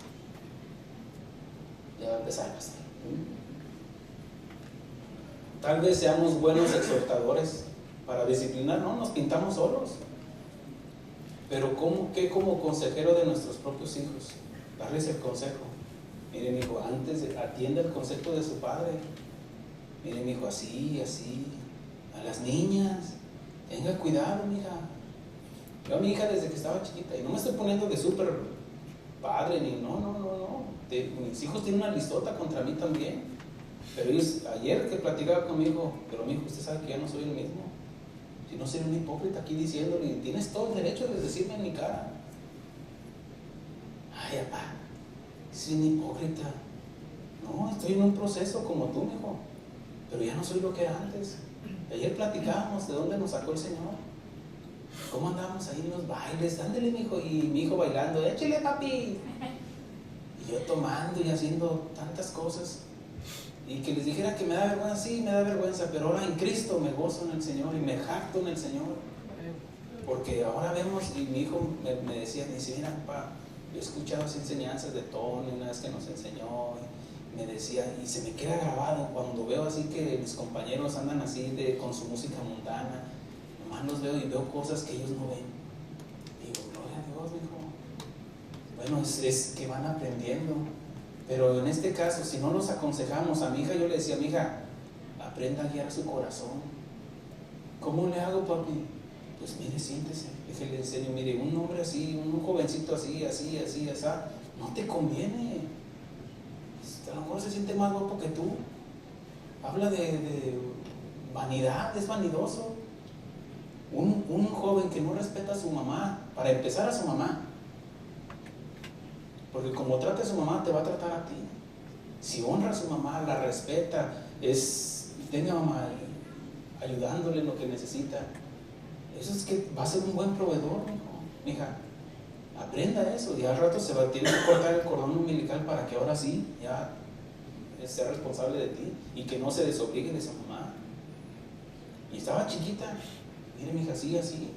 Ya va a empezar a pasar. Tal vez seamos buenos exhortadores para disciplinar, no nos pintamos solos. Pero ¿qué como consejero de nuestros propios hijos? Darles el consejo. Mire, mi hijo, atienda el consejo de su padre. Mire, mi hijo, así. A las niñas, tenga cuidado, mija. Yo a mi hija desde que estaba chiquita, y no me estoy poniendo de súper padre, ni no. Mis hijos tienen una listota contra mí también. Pero ellos, ayer que platicaba conmigo, pero mi hijo, usted sabe que ya no soy el mismo. Si no soy un hipócrita aquí diciéndole, tienes todo el derecho de decirme en mi cara. Ay, papá, soy un hipócrita. No, estoy en un proceso como tú, mijo, pero ya no soy lo que era antes. Ayer platicábamos de dónde nos sacó el Señor. ¿Cómo andábamos ahí en los bailes? Ándale, mijo, y mi hijo bailando, échale, papi. Y yo tomando y haciendo tantas cosas. Y que les dijera que me da vergüenza, sí, me da vergüenza, pero ahora en Cristo me gozo en el Señor y me jacto en el Señor. Porque ahora vemos, y mi hijo me decía, mira, papá, yo he escuchado las enseñanzas de Tony, una vez que nos enseñó, y me decía, y se me queda grabado cuando veo así que mis compañeros andan así con su música mundana, nomás los veo y veo cosas que ellos no ven. Y digo, gloria a Dios, hijo. Bueno, es que van aprendiendo. Pero en este caso, si no nos aconsejamos, a mi hija yo le decía, mi hija, aprenda a guiar su corazón. ¿Cómo le hago, papi? Pues mire, siéntese, déjele enseño, mire, un hombre así, un jovencito así, no te conviene. A lo mejor se siente más guapo que tú. Habla de vanidad, es vanidoso. Un joven que no respeta a su mamá, para empezar a su mamá, porque como trata a su mamá, te va a tratar a ti. Si honra a su mamá, la respeta, tenga mamá ayudándole en lo que necesita, eso es que va a ser un buen proveedor, mija. Aprenda eso, y al rato tiene que cortar el cordón umbilical para que ahora sí, ya sea responsable de ti y que no se desobligue de su mamá. Y estaba chiquita, mire, mija, así.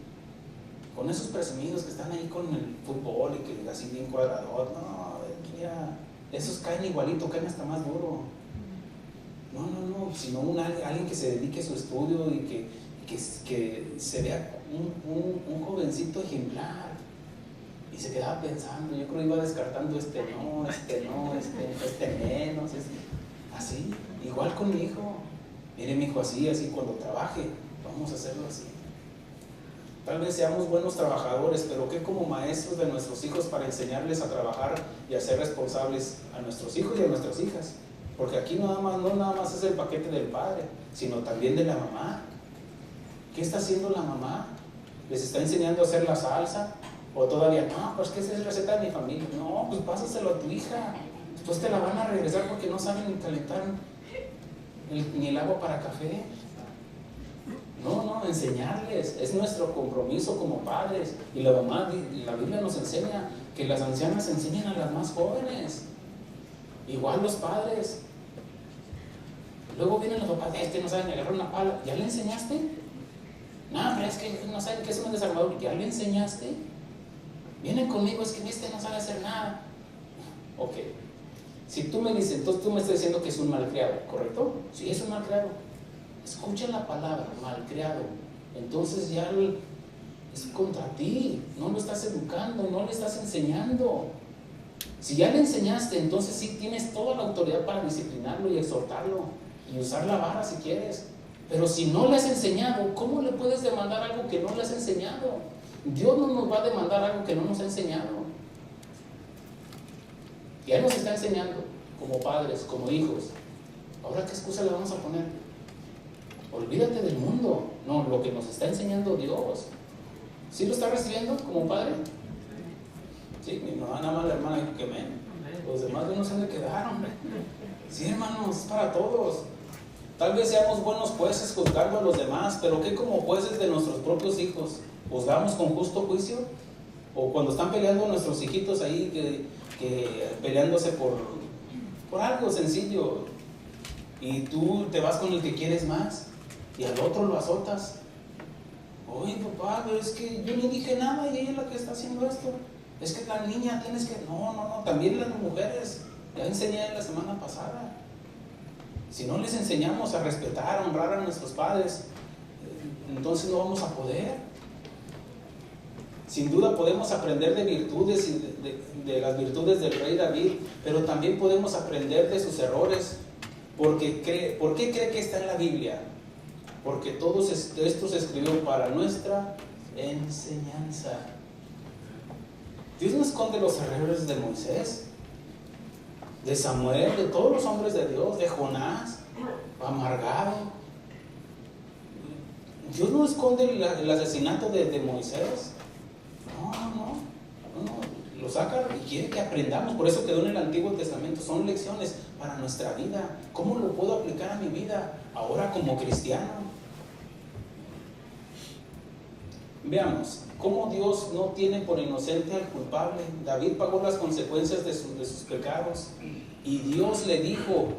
Con esos presumidos que están ahí con el fútbol y que así bien cuadrador, no, mira, esos caen igualito, caen hasta más duro. No, sino alguien que se dedique a su estudio y que se vea un jovencito ejemplar. Y se quedaba pensando, yo creo que iba descartando este menos, así, igual con mi hijo. Mire, mi hijo, así, cuando trabaje, vamos a hacerlo así. Tal vez seamos buenos trabajadores, pero ¿qué como maestros de nuestros hijos para enseñarles a trabajar y a ser responsables a nuestros hijos y a nuestras hijas? Porque aquí no nada más es el paquete del padre, sino también de la mamá. ¿Qué está haciendo la mamá? ¿Les está enseñando a hacer la salsa? ¿O todavía no? Pues que esa es receta de mi familia. No, pues pásaselo a tu hija. Después te la van a regresar porque no saben ni calentar ni el agua para café. No, enseñarles, es nuestro compromiso como padres. Y la Biblia nos enseña que las ancianas enseñan a las más jóvenes, igual los padres. Luego vienen los papás, no saben agarrar una pala, ¿ya le enseñaste? No, pero es que no saben que es un desarmador, ¿ya le enseñaste? Vienen conmigo, es que no sabe hacer nada. Ok, si tú me dices, entonces tú me estás diciendo que es un malcriado, ¿correcto? Sí, es un malcriado. Escucha la palabra, malcriado. Entonces ya es contra ti. No lo estás educando, no le estás enseñando. Si ya le enseñaste, entonces sí tienes toda la autoridad para disciplinarlo y exhortarlo y usar la vara si quieres. Pero si no le has enseñado, ¿cómo le puedes demandar algo que no le has enseñado? Dios no nos va a demandar algo que no nos ha enseñado. Y Él nos está enseñando como padres, como hijos. Ahora, ¿qué excusa le vamos a poner? Olvídate del mundo. No, lo que nos está enseñando Dios. ¿Sí lo está recibiendo como padre? Sí, mi mamá, nada más la hermana dijo que amén. Los demás no sé dónde quedaron. Sí, hermanos, es para todos. Tal vez seamos buenos jueces juzgando a los demás, pero ¿qué como jueces de nuestros propios hijos? ¿Juzgamos con justo juicio? O cuando están peleando nuestros hijitos ahí, que peleándose por algo sencillo, y tú te vas con el que quieres más, y al otro lo azotas. Oye, papá, pero es que yo ni dije nada y ella es la que está haciendo esto. Es que la niña tienes que... No, también las mujeres. Ya enseñé la semana pasada. Si no les enseñamos a respetar, a honrar a nuestros padres, entonces no vamos a poder. Sin duda podemos aprender de virtudes y de las virtudes del rey David, pero también podemos aprender de sus errores. ¿Por qué cree que está en la Biblia? Porque todo esto se escribió para nuestra enseñanza. Dios no esconde los errores de Moisés, de Samuel, de todos los hombres de Dios, de Jonás, amargado. Dios no esconde el asesinato de Moisés. No, lo saca y quiere que aprendamos. Por eso quedó en el Antiguo Testamento. Son lecciones para nuestra vida. ¿Cómo lo puedo aplicar a mi vida ahora como cristiano? Veamos cómo Dios no tiene por inocente al culpable. David pagó las consecuencias de sus pecados, y Dios le dijo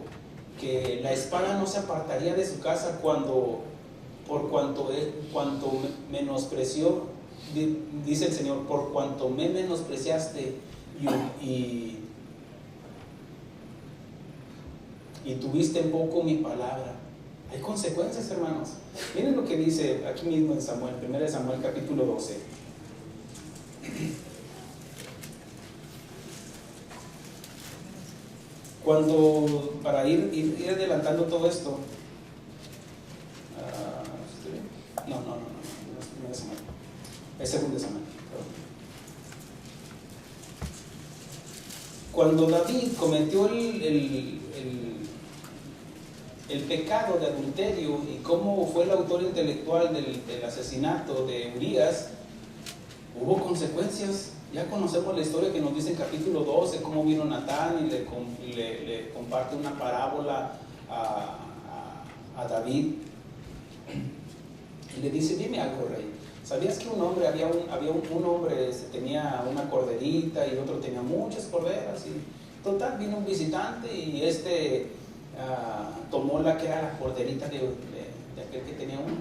que la espada no se apartaría de su casa por cuanto menospreció, dice el Señor, por cuanto me menospreciaste y tuviste en poco mi palabra. Hay consecuencias, hermanos. Miren lo que dice aquí mismo en Samuel, 1 Samuel capítulo 12. Cuando, para ir adelantando todo esto, no es 1 Samuel, es 2 Samuel. Cuando David cometió el pecado de adulterio y cómo fue el autor intelectual del asesinato de Urías, hubo consecuencias. Ya conocemos la historia que nos dice en capítulo 12, cómo vino Natán y le comparte una parábola a David. Y le dice: dime algo, rey. ¿Sabías que un hombre, había un hombre, tenía una corderita y otro tenía muchas corderas? Y total, vino un visitante y tomó la que era la corderita de aquel que tenía uno.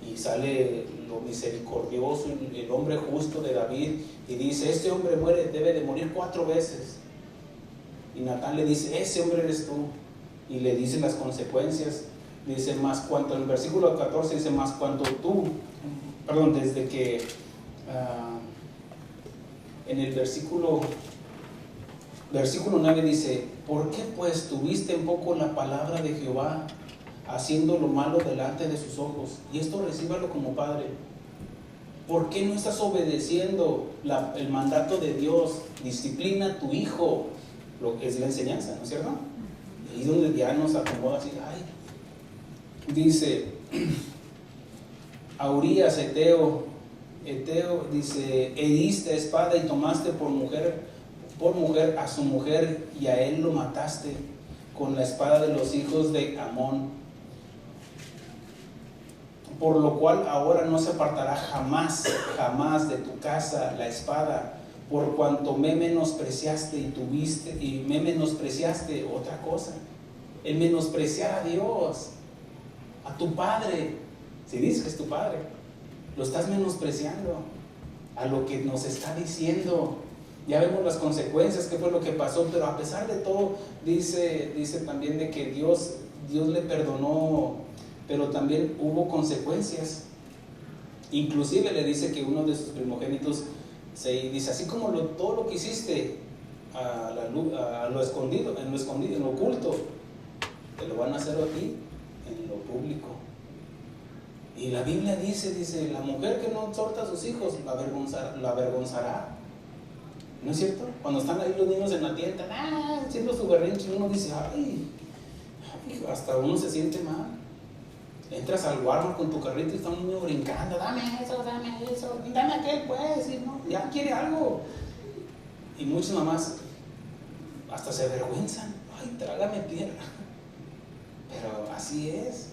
Y sale lo misericordioso, el hombre justo de David, y dice: este hombre debe de morir 4 veces. Y Natán le dice: ese hombre eres tú. Y le dice las consecuencias. Dice: más cuanto, en el versículo 14 dice: más cuanto tú, desde que en el versículo 9 dice: ¿por qué pues tuviste en poco la palabra de Jehová, haciendo lo malo delante de sus ojos? Y esto recíbalo como padre. ¿Por qué no estás obedeciendo el mandato de Dios? Disciplina a tu hijo. Lo que es la enseñanza, ¿no es cierto? Y ahí es donde ya nos acomoda así. Dice a Urías Eteo, dice: heriste a espada y tomaste por mujer a su mujer, y a él lo mataste con la espada de los hijos de Amón. Por lo cual ahora no se apartará jamás de tu casa la espada, por cuanto me menospreciaste y me menospreciaste. Otra cosa, el menospreciar a Dios, a tu padre. Si dices que es tu padre, lo estás menospreciando a lo que nos está diciendo. Ya vemos las consecuencias, qué fue lo que pasó, pero a pesar de todo, dice también de que Dios le perdonó, pero también hubo consecuencias. Inclusive le dice que uno de sus primogénitos dice, así como todo lo que hiciste a lo escondido, en lo oculto, te lo van a hacer a ti en lo público. Y la Biblia dice, la mujer que no exhorta a sus hijos la avergonzará. ¿No es cierto? Cuando están ahí los niños en la tienda, haciendo su berrinche, uno dice, ay, hasta uno se siente mal. Entras al Walmart con tu carrito y está un niño brincando, dame eso, dame aquel, pues, y no, ya quiere algo. Y muchas mamás hasta se avergüenzan, ay, trágame tierra. Pero así es.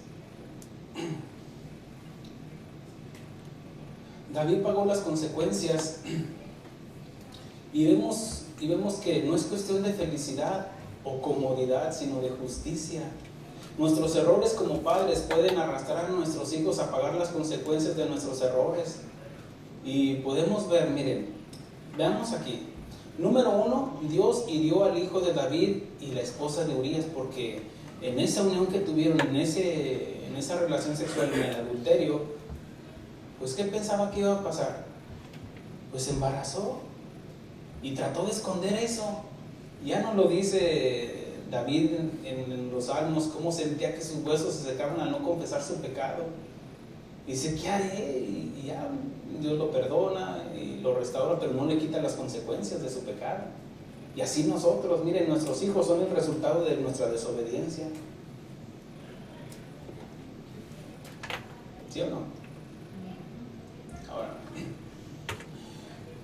David pagó las consecuencias y vemos que no es cuestión de felicidad o comodidad, sino de justicia. Nuestros errores como padres pueden arrastrar a nuestros hijos a pagar las consecuencias de nuestros errores. Y podemos ver, miren, veamos aquí. Número 1, Dios hirió al hijo de David y la esposa de Urías, porque en esa unión que tuvieron, en esa relación sexual, en el adulterio, pues ¿qué pensaba que iba a pasar? Pues se embarazó y trató de esconder eso. Ya no lo dice David en los Salmos, cómo sentía que sus huesos se secaban al no confesar su pecado. Dice, ¿qué haré? Y ya Dios lo perdona y lo restaura, pero no le quita las consecuencias de su pecado. Y así nosotros, miren, nuestros hijos son el resultado de nuestra desobediencia. ¿Sí o no? Ahora,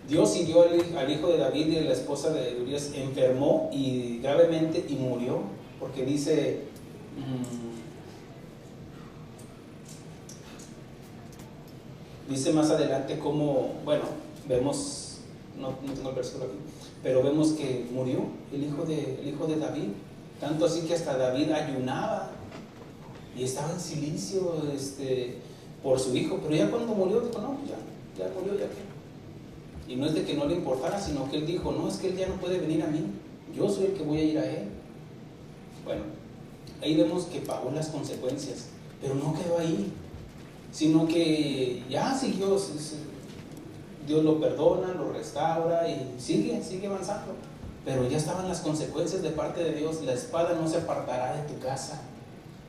Dios hirió al hijo de David y de la esposa de Urías, enfermó y gravemente y murió, porque dice, dice más adelante cómo, bueno, vemos, no tengo el versículo aquí, pero vemos que murió el hijo de David, tanto así que hasta David ayunaba y estaba en silicio por su hijo, pero ya cuando murió dijo, no, ya murió, ya que. Y no es de que no le importara, sino que él dijo, no, es que él ya no puede venir a mí, yo soy el que voy a ir a él. Bueno, ahí vemos que pagó las consecuencias, pero no quedó ahí, sino que ya siguió, Dios lo perdona, lo restaura y sigue avanzando. Pero ya estaban las consecuencias de parte de Dios, la espada no se apartará de tu casa.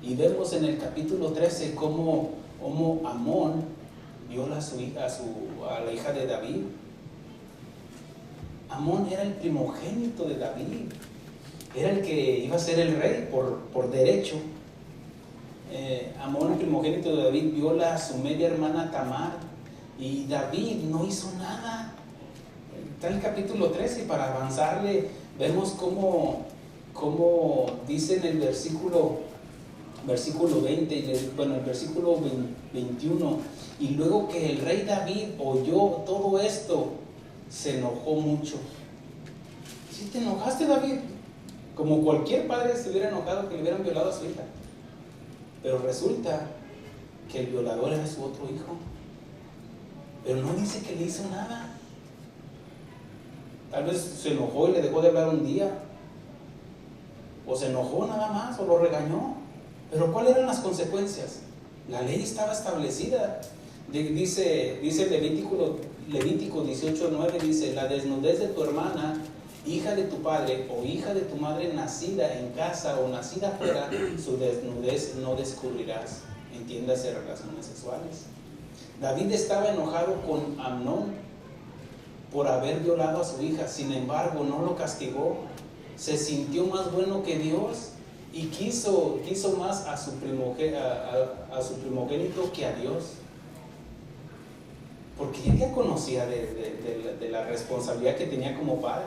Y vemos en el capítulo 13 cómo Amón viola a la hija de David. Amón era el primogénito de David, era el que iba a ser el rey por derecho. Amón, el primogénito de David, viola a su media hermana Tamar, y David no hizo nada. Está en el capítulo 13, y para avanzarle vemos cómo dice en el versículo 20, el versículo 21, y luego que el rey David oyó todo esto, se enojó mucho. ¿Sí te enojaste, David? Como cualquier padre se hubiera enojado que le hubieran violado a su hija. Pero resulta que el violador era su otro hijo. Pero no dice que le hizo nada. Tal vez se enojó y le dejó de hablar un día, o se enojó nada más, o lo regañó. Pero ¿cuáles eran las consecuencias? La ley estaba establecida. Dice Levítico 18:9, dice, la desnudez de tu hermana, hija de tu padre o hija de tu madre, nacida en casa o nacida fuera, su desnudez no descubrirás. Entiéndase, relaciones sexuales. David estaba enojado con Amnón por haber violado a su hija, sin embargo no lo castigó. Se sintió más bueno que Dios y quiso más a su primogénito que a Dios, porque él ya conocía de la responsabilidad que tenía como padre.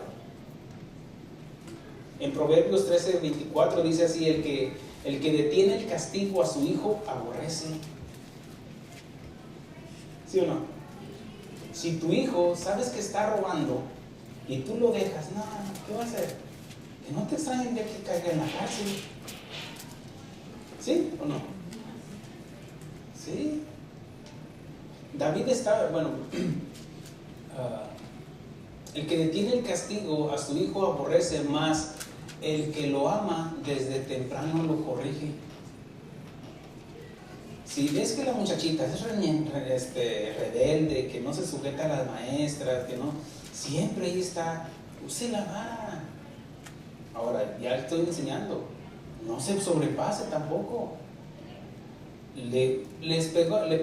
En Proverbios 13:24 dice así, el que detiene el castigo a su hijo aborrece. ¿Sí o no? Si tu hijo sabes que está robando y tú lo dejas, no, ¿qué va a hacer? Que no te extrañen de que caiga en la cárcel. ¿Sí o no? Sí. David estaba, el que detiene el castigo a su hijo aborrece, más el que lo ama desde temprano lo corrige. si ves que la muchachita es rebelde, que no se sujeta a las maestras, que no, siempre ahí está, use la vara. Ahora, ya estoy enseñando, no se sobrepase tampoco. Le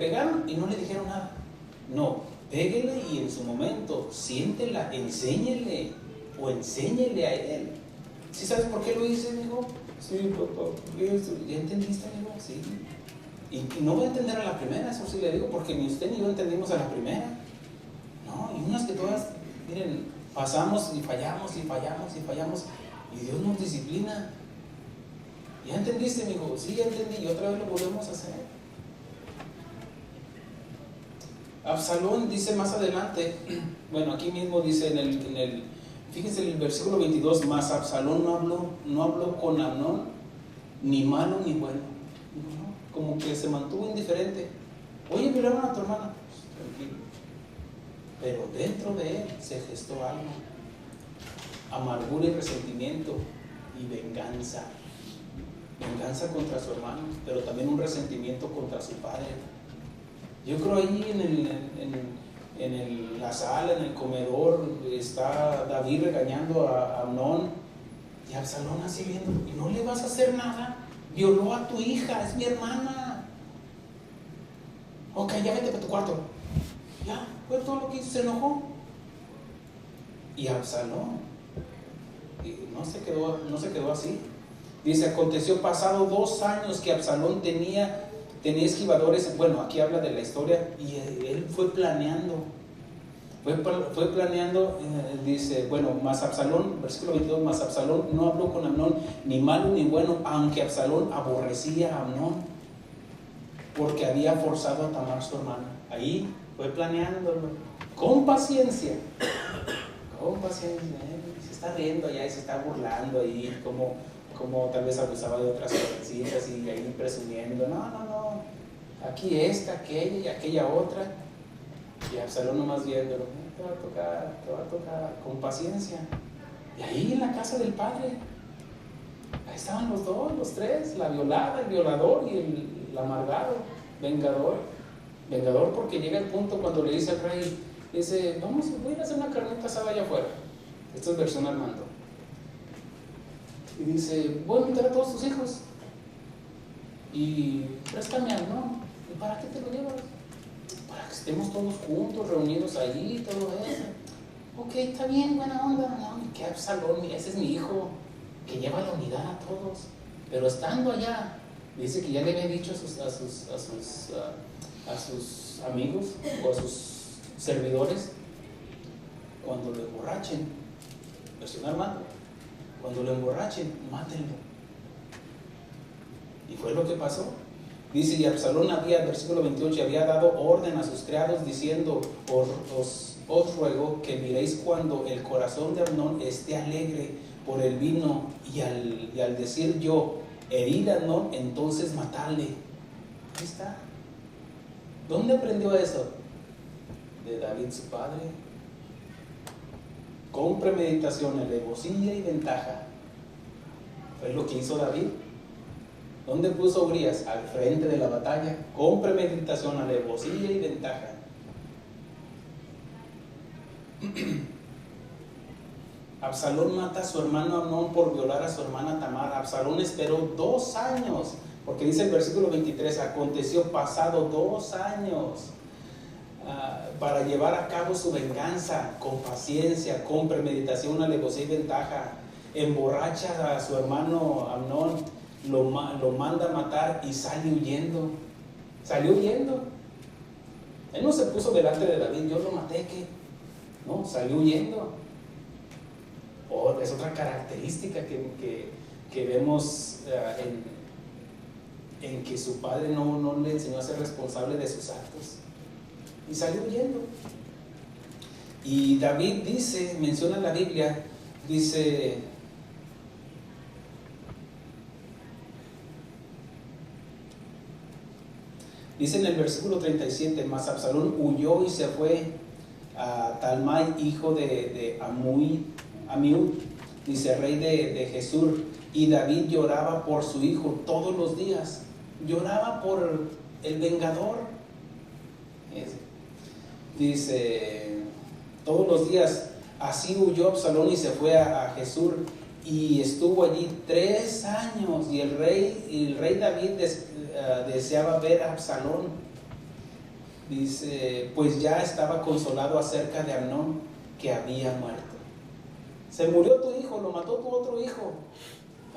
pegaron y no le dijeron nada. No, péguele y en su momento, siéntela, enséñele o enséñele a él. ¿Sí sabes por qué lo hice, amigo? Sí, papá, ¿ya entendiste, amigo? Sí. Y no voy a entender a la primera, eso sí le digo, porque ni usted ni yo entendimos a la primera. No, y unas que todas, miren, pasamos y fallamos y fallamos y fallamos, y Dios nos disciplina. ¿Ya entendiste, amigo? Sí, ya entendí, y otra vez lo volvemos a hacer. Absalón dice más adelante, bueno, aquí mismo dice fíjense en el versículo 22, más Absalón no habló con Amnón, ni malo ni bueno, no, como que se mantuvo indiferente. Oye, miraron a tu hermana, pues, tranquilo. Pero dentro de él se gestó algo, amargura y resentimiento y venganza contra su hermano, pero también un resentimiento contra su padre. Yo creo ahí en la sala, en el comedor, está David regañando a Amnón y Absalón así viendo, y no le vas a hacer nada, violó a tu hija, es mi hermana. Ok, ya vete para tu cuarto. Ya, fue todo lo que hizo, se enojó. Y Absalón no se quedó así. Dice, aconteció pasado 2 años que Absalón tenía esquivadores. Bueno, aquí habla de la historia, y él fue planeando, dice, bueno, más Absalón, versículo 22, más Absalón no habló con Amnón, ni malo ni bueno, aunque Absalón aborrecía a Amnón, porque había forzado a Tamar su hermana. Ahí fue planeándolo, con paciencia, se está riendo allá y se está burlando ahí, como tal vez abusaba de otras jovencitas y ahí presumiendo, no, aquí esta, aquella y aquella otra, y Absalón nomás viéndolo, te va a tocar, con paciencia. Y ahí en la casa del padre, ahí estaban los dos, los tres, la violada, el violador y el amargado, vengador, porque llega el punto cuando le dice al rey, dice, voy a ir a hacer una carnita asada allá afuera. Esto es versión Armando. Y dice, voy a invitar a todos tus hijos y préstame a Amnón. ¿Y para qué te lo llevas? Para que estemos todos juntos, reunidos allí, todo eso. Ok, está bien, buena onda. No, que Absalón, ese es mi hijo, que lleva la unidad a todos. Pero estando allá, dice que ya le había dicho a sus amigos o a sus servidores, cuando lo emborrachen, versión Armando, cuando lo emborrachen, mátenlo. Y fue lo que pasó. Dice, y Absalón versículo 28, había dado orden a sus criados diciendo, os ruego que miréis cuando el corazón de Amnón esté alegre por el vino, y al decir yo, herid a Amnón, entonces matadle. Ahí está. ¿Dónde aprendió eso? De David su padre. Con premeditación, alevosía y ventaja. Fue lo que hizo David. ¿Dónde puso a Urías? Al frente de la batalla, con premeditación, alevosía y ventaja. Absalón mata a su hermano Amnón por violar a su hermana Tamar. Absalón esperó 2 años, porque dice el versículo 23, aconteció pasado 2 años para llevar a cabo su venganza, con paciencia, con premeditación, alevosía y ventaja. Emborracha a su hermano Amnón, lo manda a matar y sale huyendo. Salió huyendo. Él no se puso delante de David, yo lo maté, ¿qué? No, salió huyendo. Es otra característica que vemos en que su padre no le enseñó a ser responsable de sus actos. Y salió huyendo. Y David menciona en la Biblia, dice en el versículo 37, mas Absalón huyó y se fue a Talmai, hijo de Amiud, dice, rey de Gesur, y David lloraba por su hijo todos los días. Lloraba por el vengador. Dice, todos los días así huyó Absalón y se fue a Gesur y estuvo allí 3 años, y el rey David deseaba ver a Absalón. Dice, pues ya estaba consolado acerca de Amnón, que había muerto. Se murió tu hijo, lo mató tu otro hijo.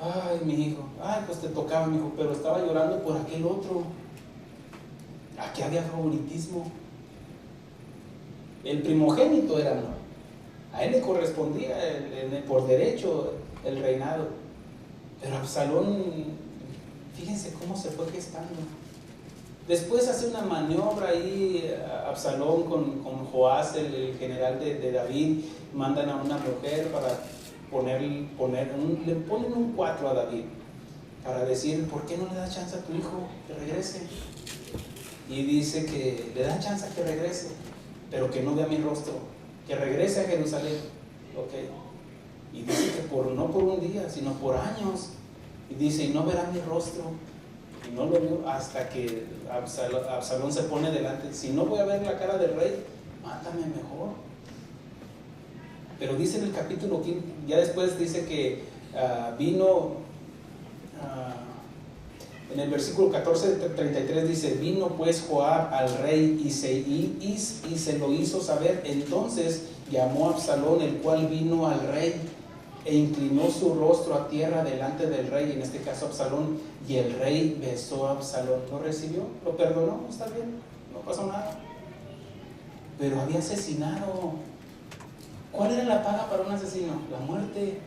Ay, mi hijo, ay, pues te tocaba, mi hijo, pero estaba llorando por aquel otro. Aquí había favoritismo. El primogénito era Amnón. A él le correspondía por derecho el reinado. Pero Absalón, fíjense cómo se fue gestando. Después hace una maniobra ahí Absalón con Joás, el general de David. Mandan a una mujer para le ponen un 4 a David, para decir, ¿por qué no le da chance a tu hijo que regrese? Y dice que le da chance a que regrese, pero que no vea mi rostro, que regrese a Jerusalén. Okay. Y dice que no por un día, sino por años. Y dice, y no verá mi rostro. Y no lo vio hasta que Absalón se pone delante. Si no voy a ver la cara del rey, mátame mejor. Pero dice en el capítulo 15, ya después dice que vino, en el versículo 14-33 dice, vino pues Joab al rey y se lo hizo saber. Entonces llamó a Absalón, el cual vino al rey e inclinó su rostro a tierra delante del rey, en este caso Absalón, y el rey besó a Absalón. ¿Lo recibió? ¿Lo perdonó? ¿Está bien? No pasó nada. Pero había asesinado. ¿Cuál era la paga para un asesino? La muerte.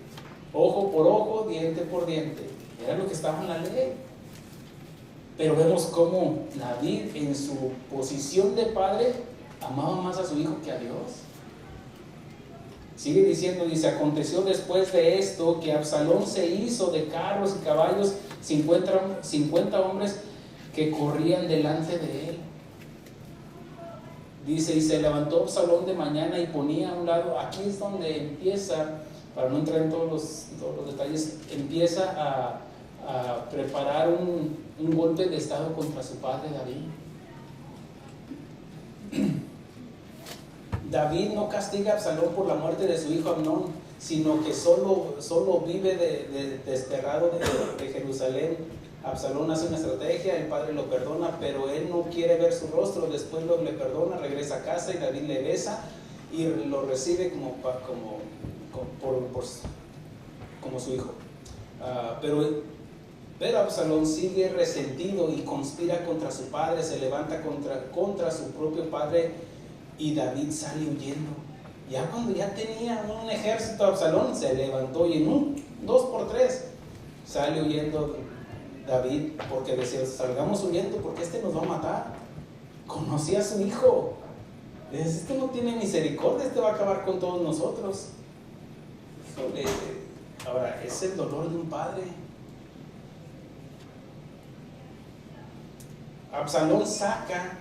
Ojo por ojo, diente por diente. Era lo que estaba en la ley. Pero vemos cómo David, en su posición de padre, amaba más a su hijo que a Dios. Sigue diciendo, dice, aconteció después de esto que Absalón se hizo de carros y caballos 50 hombres que corrían delante de él. Dice, y se levantó Absalón de mañana y ponía a un lado, aquí es donde empieza, para no entrar en todos los detalles, empieza a preparar un golpe de estado contra su padre David. David no castiga a Absalón por la muerte de su hijo Amnón, sino que solo vive desterrado de Jerusalén. Absalón hace una estrategia, el padre lo perdona, pero él no quiere ver su rostro. Después le perdona, regresa a casa y David le besa y lo recibe como su hijo. Pero Absalón sigue resentido y conspira contra su padre, se levanta contra su propio padre, y David sale huyendo. Ya cuando ya tenía un ejército, Absalón se levantó y en un 2x3 sale huyendo David, porque decía, salgamos huyendo porque este nos va a matar. Conocía a su hijo. Dice, este no tiene misericordia, este va a acabar con todos nosotros. Híjole. Ahora, es el dolor de un padre. Absalón saca,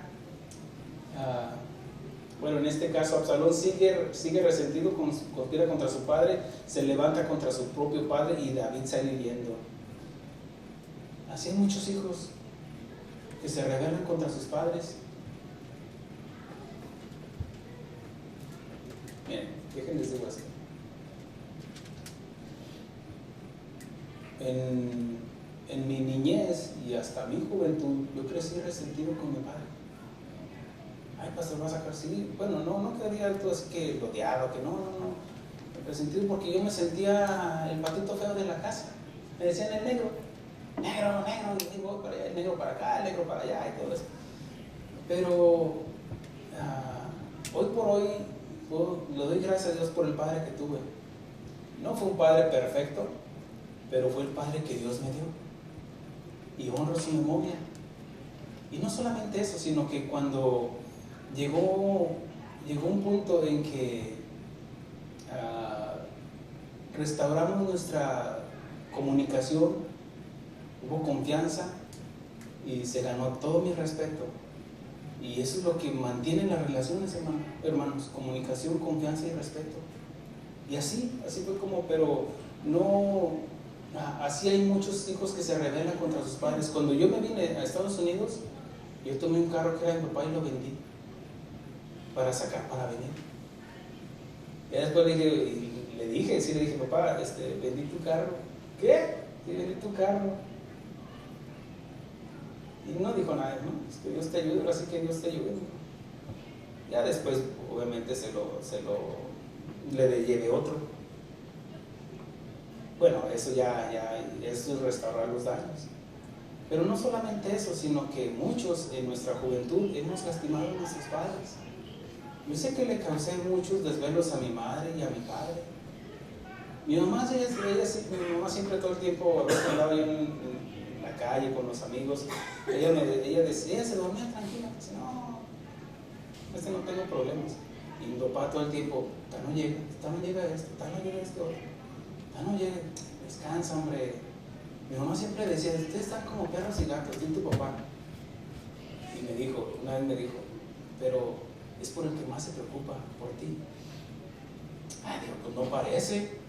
en este caso Absalón sigue resentido, conspira contra su padre, se levanta contra su propio padre y David sale huyendo. Así hay muchos hijos que se rebelan contra sus padres. Miren, déjenles digo esto. En mi niñez y hasta mi juventud, yo crecí resentido con mi padre. Ay, pastor, va a sacar, sí. Bueno, no quería algo así que lo odiaba, que no. Resentido porque yo me sentía el patito feo de la casa. Me decían el negro, y voy para allá, el negro para acá, el negro para allá y todo eso. Pero hoy por hoy le doy gracias a Dios por el padre que tuve. No fue un padre perfecto, pero fue el padre que Dios me dio. Y honro su memoria. Y no solamente eso, sino que cuando llegó un punto en que restauramos nuestra comunicación, hubo confianza y se ganó todo mi respeto. Y eso es lo que mantiene las relaciones, hermanos, comunicación, confianza y respeto. Y así fue como, pero no, así hay muchos hijos que se rebelan contra sus padres. Cuando yo me vine a Estados Unidos, Yo tomé un carro que era de mi papá y lo vendí para venir. Y después le dije, papá, vendí tu carro. ¿Qué? Sí, vendí tu carro. Y no dijo nada, ¿no? Es que Dios te ayude, ahora sí que Dios te ayude. Ya después, obviamente, le llevé otro. Bueno, eso eso es restaurar los daños. Pero no solamente eso, sino que muchos en nuestra juventud hemos lastimado a nuestros padres. Yo sé que le causé muchos desvelos a mi madre y a mi padre. Mi mamá siempre todo el tiempo, a veces andaba yo en la calle con los amigos, ella decía, ella se dormía tranquila, dice, no tengo problemas. Y mi papá todo el tiempo, no llega esto, no llega esto otro, no llega, descansa, hombre. Mi mamá siempre decía, ustedes están como perros y gatos, tú y tu papá. Y una vez me dijo, pero es por el que más se preocupa, por ti. Digo, pues no parece.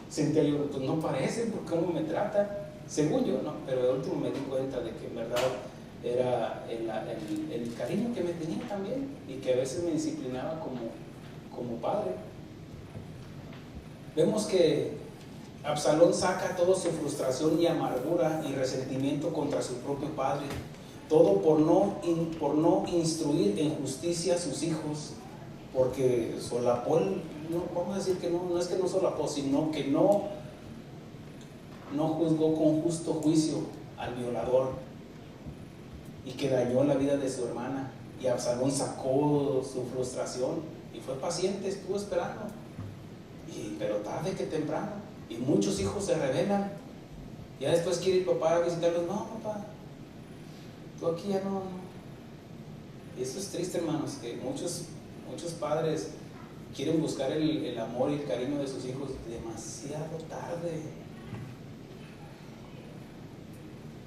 Sentía yo, pues no parece, por cómo me trata. Según yo, no, pero de último me di cuenta de que en verdad era el cariño que me tenía también y que a veces me disciplinaba como padre. Vemos que Absalón saca toda su frustración y amargura y resentimiento contra su propio padre, todo por no instruir en justicia a sus hijos, porque solapó, no vamos a decir que no es que no solapó, sino que no juzgó con justo juicio al violador y que dañó la vida de su hermana. Y Absalón sacó su frustración y fue paciente, estuvo esperando, pero tarde que temprano. Y muchos hijos se rebelan. Ya después quiere el papá a visitarlos. No, papá, tú aquí ya no. Y eso es triste, hermanos, que muchos padres quieren buscar el amor y el cariño de sus hijos demasiado tarde.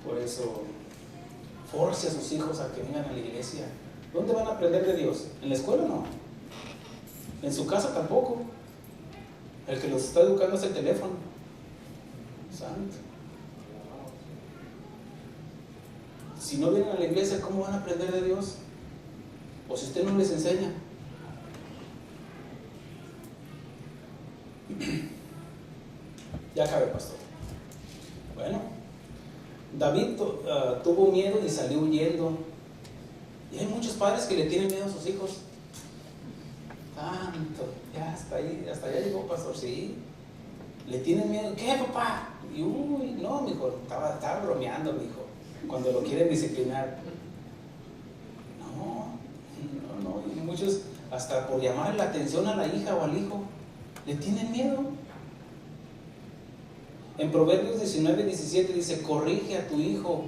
Por eso, force a sus hijos a que vengan a la iglesia. ¿Dónde van a aprender de Dios? ¿En la escuela no? ¿En su casa tampoco? El que los está educando es el teléfono. Santo. Si no vienen a la iglesia, ¿cómo van a aprender de Dios? O si usted no les enseña. Ya acabé, pastor. Bueno, David tuvo miedo y salió huyendo. Y hay muchos padres que le tienen miedo a sus hijos. Tanto, ya hasta allá llegó, pastor, sí. Le tienen miedo. ¿Qué, papá? Y no, mijo, estaba bromeando, mijo, cuando lo quieren disciplinar. No, y muchos, hasta por llamar la atención a la hija o al hijo, le tienen miedo. En Proverbios 19:17 dice, corrige a tu hijo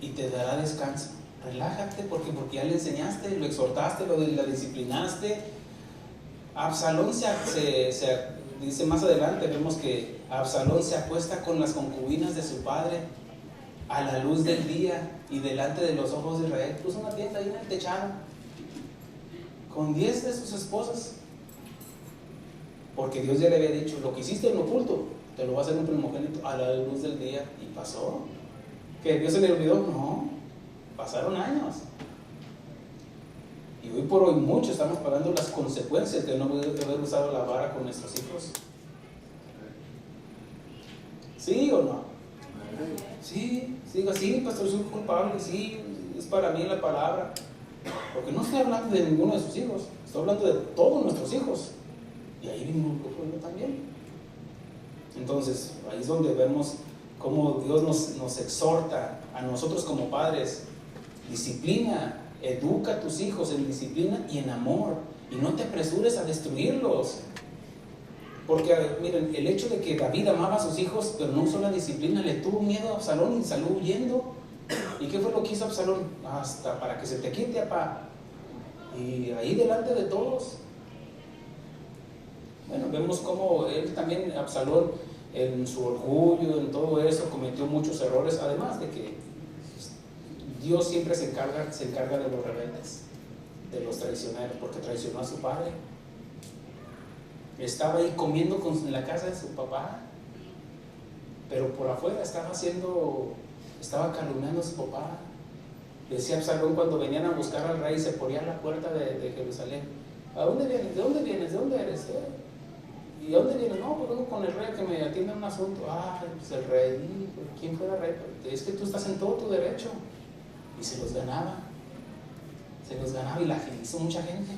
y te dará descanso. Relájate porque ya le enseñaste, lo exhortaste, la disciplinaste. Absalón dice más adelante, vemos que Absalón se acuesta con las concubinas de su padre a la luz del día y delante de los ojos de Israel. Puso una tienda ahí en el techado con 10 de sus esposas, porque Dios ya le había dicho, lo que hiciste en oculto te lo va a hacer un primogénito a la luz del día. Y pasó. ¿Que Dios se le olvidó? No, pasaron años. Y hoy por hoy muchos estamos pagando las consecuencias de no haber usado la vara con nuestros hijos. ¿Sí o no? Sí, pastor, soy culpable, sí, es para mí la palabra. Porque no estoy hablando de ninguno de sus hijos, estoy hablando de todos nuestros hijos. Y ahí viene un poco yo también. Entonces, ahí es donde vemos cómo Dios nos exhorta a nosotros como padres. Disciplina, educa a tus hijos en disciplina y en amor. Y no te apresures a destruirlos. Porque, miren, el hecho de que David amaba a sus hijos, pero no usó la disciplina, le tuvo miedo a Absalón y salió huyendo. ¿Y qué fue lo que hizo Absalón? Hasta para que se te quite, papá. Y ahí delante de todos. Bueno, vemos cómo él también, Absalón, en su orgullo, en todo eso, cometió muchos errores. Además de que Dios siempre se encarga de los rebeldes, de los traicioneros, porque traicionó a su padre. Estaba ahí comiendo en la casa de su papá, pero por afuera estaba calumniando a su papá. Decía Absalón cuando venían a buscar al rey, se ponía a la puerta de Jerusalén. ¿A dónde vienes? ¿De dónde vienes? ¿De dónde eres? ¿Y a dónde vienes? No, pues vengo con el rey que me atiende un asunto. Ah, pues el rey. ¿Quién fuera rey? Es que tú estás en todo tu derecho. Y se los ganaba. Y la hizo mucha gente.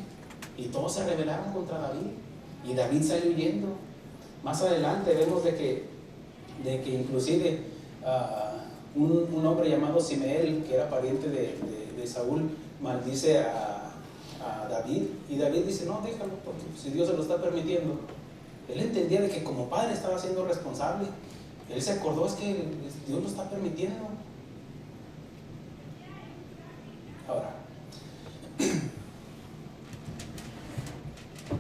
Y todos se rebelaron contra David. Y David salió huyendo. Más adelante vemos de que inclusive un hombre llamado Simeel, que era pariente de Saúl, maldice a David. Y David dice, no, déjalo, porque si Dios se lo está permitiendo. Él entendía de que como padre estaba siendo responsable. Él se acordó, es que Dios lo está permitiendo. Ahora,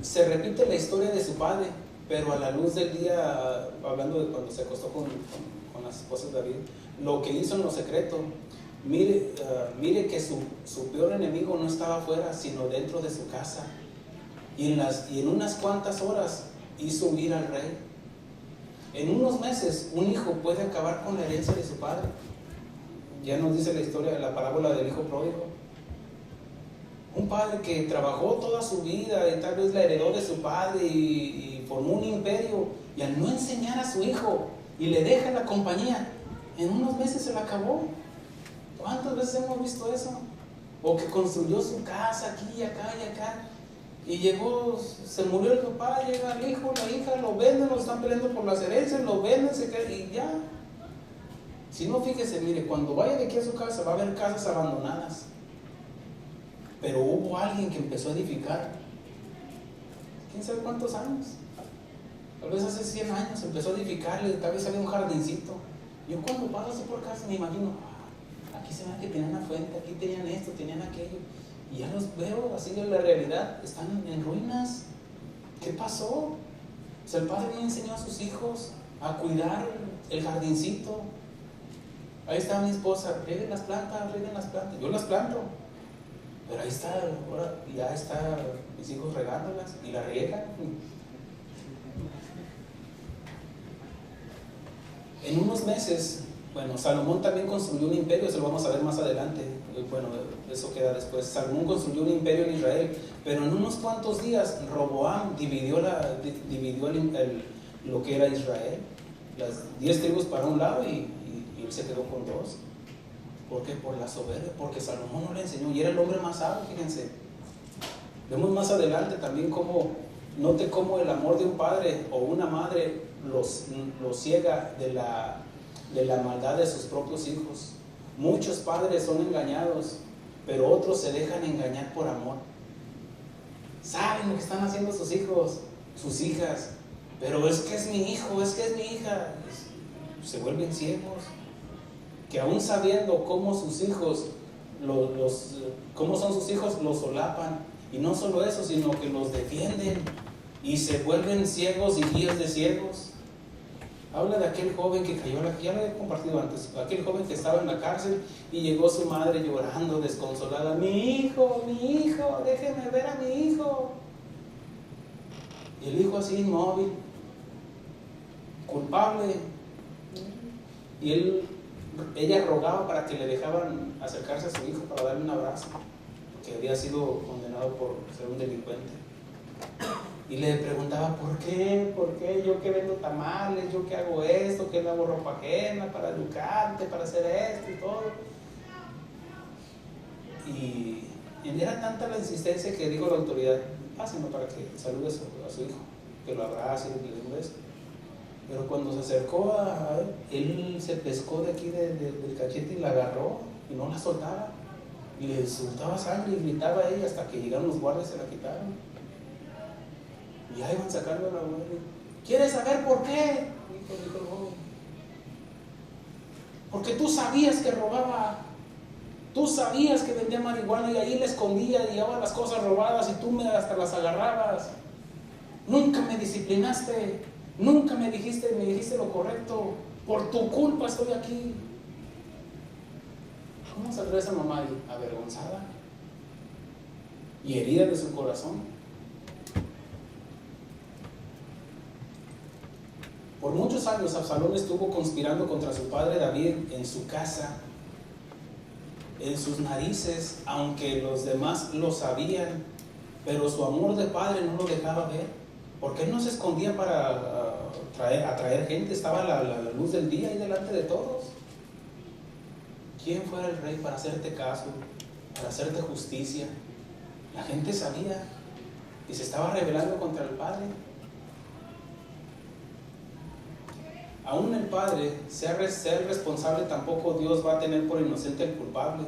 se repite la historia de su padre, pero a la luz del día, hablando de cuando se acostó con las esposas de David, lo que hizo en lo secreto, mire que su peor enemigo no estaba afuera, sino dentro de su casa. Y en unas cuantas horas hizo huir al rey. En unos meses, un hijo puede acabar con la herencia de su padre. Ya nos dice la historia de la parábola del hijo pródigo. Un padre que trabajó toda su vida y tal vez la heredó de su padre y formó un imperio, y al no enseñar a su hijo y le deja la compañía, en unos meses se la acabó. ¿Cuántas veces hemos visto eso? O que construyó su casa aquí y acá y acá, y llegó, se murió el papá, llega el hijo, la hija, lo venden, lo están peleando por las herencias, lo venden, se cae y ya. Si no, fíjese, mire, cuando vaya de aquí a su casa va a haber casas abandonadas. Pero hubo alguien que empezó a edificar. ¿Quién sabe cuántos años? Tal vez hace 100 años empezó a edificarle, tal vez había un jardincito. Yo cuando paso así por casa me imagino, aquí se ve que tenían una fuente, aquí tenían esto, tenían aquello. Y ya los veo así en la realidad, están en ruinas. ¿Qué pasó? O sea, el padre no enseñó a sus hijos a cuidar el jardincito. Ahí está mi esposa, rieguen las plantas. Yo las planto. Pero ahí está, ahora ya está mis hijos regándolas y la riegan. En unos meses, bueno, Salomón también construyó un imperio, eso lo vamos a ver más adelante. Bueno, eso queda después. Salomón construyó un imperio en Israel, pero en unos cuantos días Roboam dividió lo que era Israel. Las 10 tribus para un lado y él se quedó con 2. ¿Por qué? Por la soberbia, porque Salomón no le enseñó y era el hombre más sabio, fíjense. Vemos más adelante también note cómo el amor de un padre o una madre los ciega de la maldad de sus propios hijos. Muchos padres son engañados, pero otros se dejan engañar por amor. Saben lo que están haciendo sus hijos, sus hijas, pero es que es mi hijo, es que es mi hija. Se vuelven ciegos. Que aún sabiendo cómo sus hijos, cómo son sus hijos, los solapan. Y no solo eso, sino que los defienden y se vuelven ciegos y guías de ciegos. Habla de aquel joven que cayó, ya lo he compartido antes, aquel joven que estaba en la cárcel y llegó su madre llorando, desconsolada. Mi hijo, déjeme ver a mi hijo. Y el hijo así inmóvil, culpable. Y ella rogaba para que le dejaban acercarse a su hijo para darle un abrazo, porque había sido condenado por ser un delincuente. Y le preguntaba, ¿por qué? Yo que vendo tamales, yo que hago esto, que lavo ropa ajena para educarte, para hacer esto y todo. Y era tanta la insistencia que dijo la autoridad, pásenlo para que salude a su hijo, que lo abrace y le dé un beso. Pero cuando se acercó a él, se pescó de aquí del cachete y la agarró y no la soltaba. Y le soltaba sangre y gritaba a ella hasta que llegaron los guardias y se la quitaron. Y ya iban sacando a la mujer. ¿Quieres saber por qué? Dijo el joven. Porque tú sabías que robaba. Tú sabías que vendía marihuana y ahí le escondía y llevaba las cosas robadas y tú hasta las agarrabas. Nunca me disciplinaste. Nunca me dijiste lo correcto. Por tu culpa estoy aquí. ¿Cómo saldrá esa mamá ahí? Avergonzada y herida de su corazón. Por muchos años Absalón estuvo conspirando contra su padre David en su casa. en sus narices, aunque los demás lo sabían, pero su amor de padre no lo dejaba ver, porque él no se escondía para atraer gente, estaba la luz del día ahí delante de todos. ¿Quién fuera el rey para hacerte caso, para hacerte justicia? La gente sabía y se estaba rebelando contra el padre. Aún el padre sea responsable, tampoco Dios va a tener por inocente al culpable.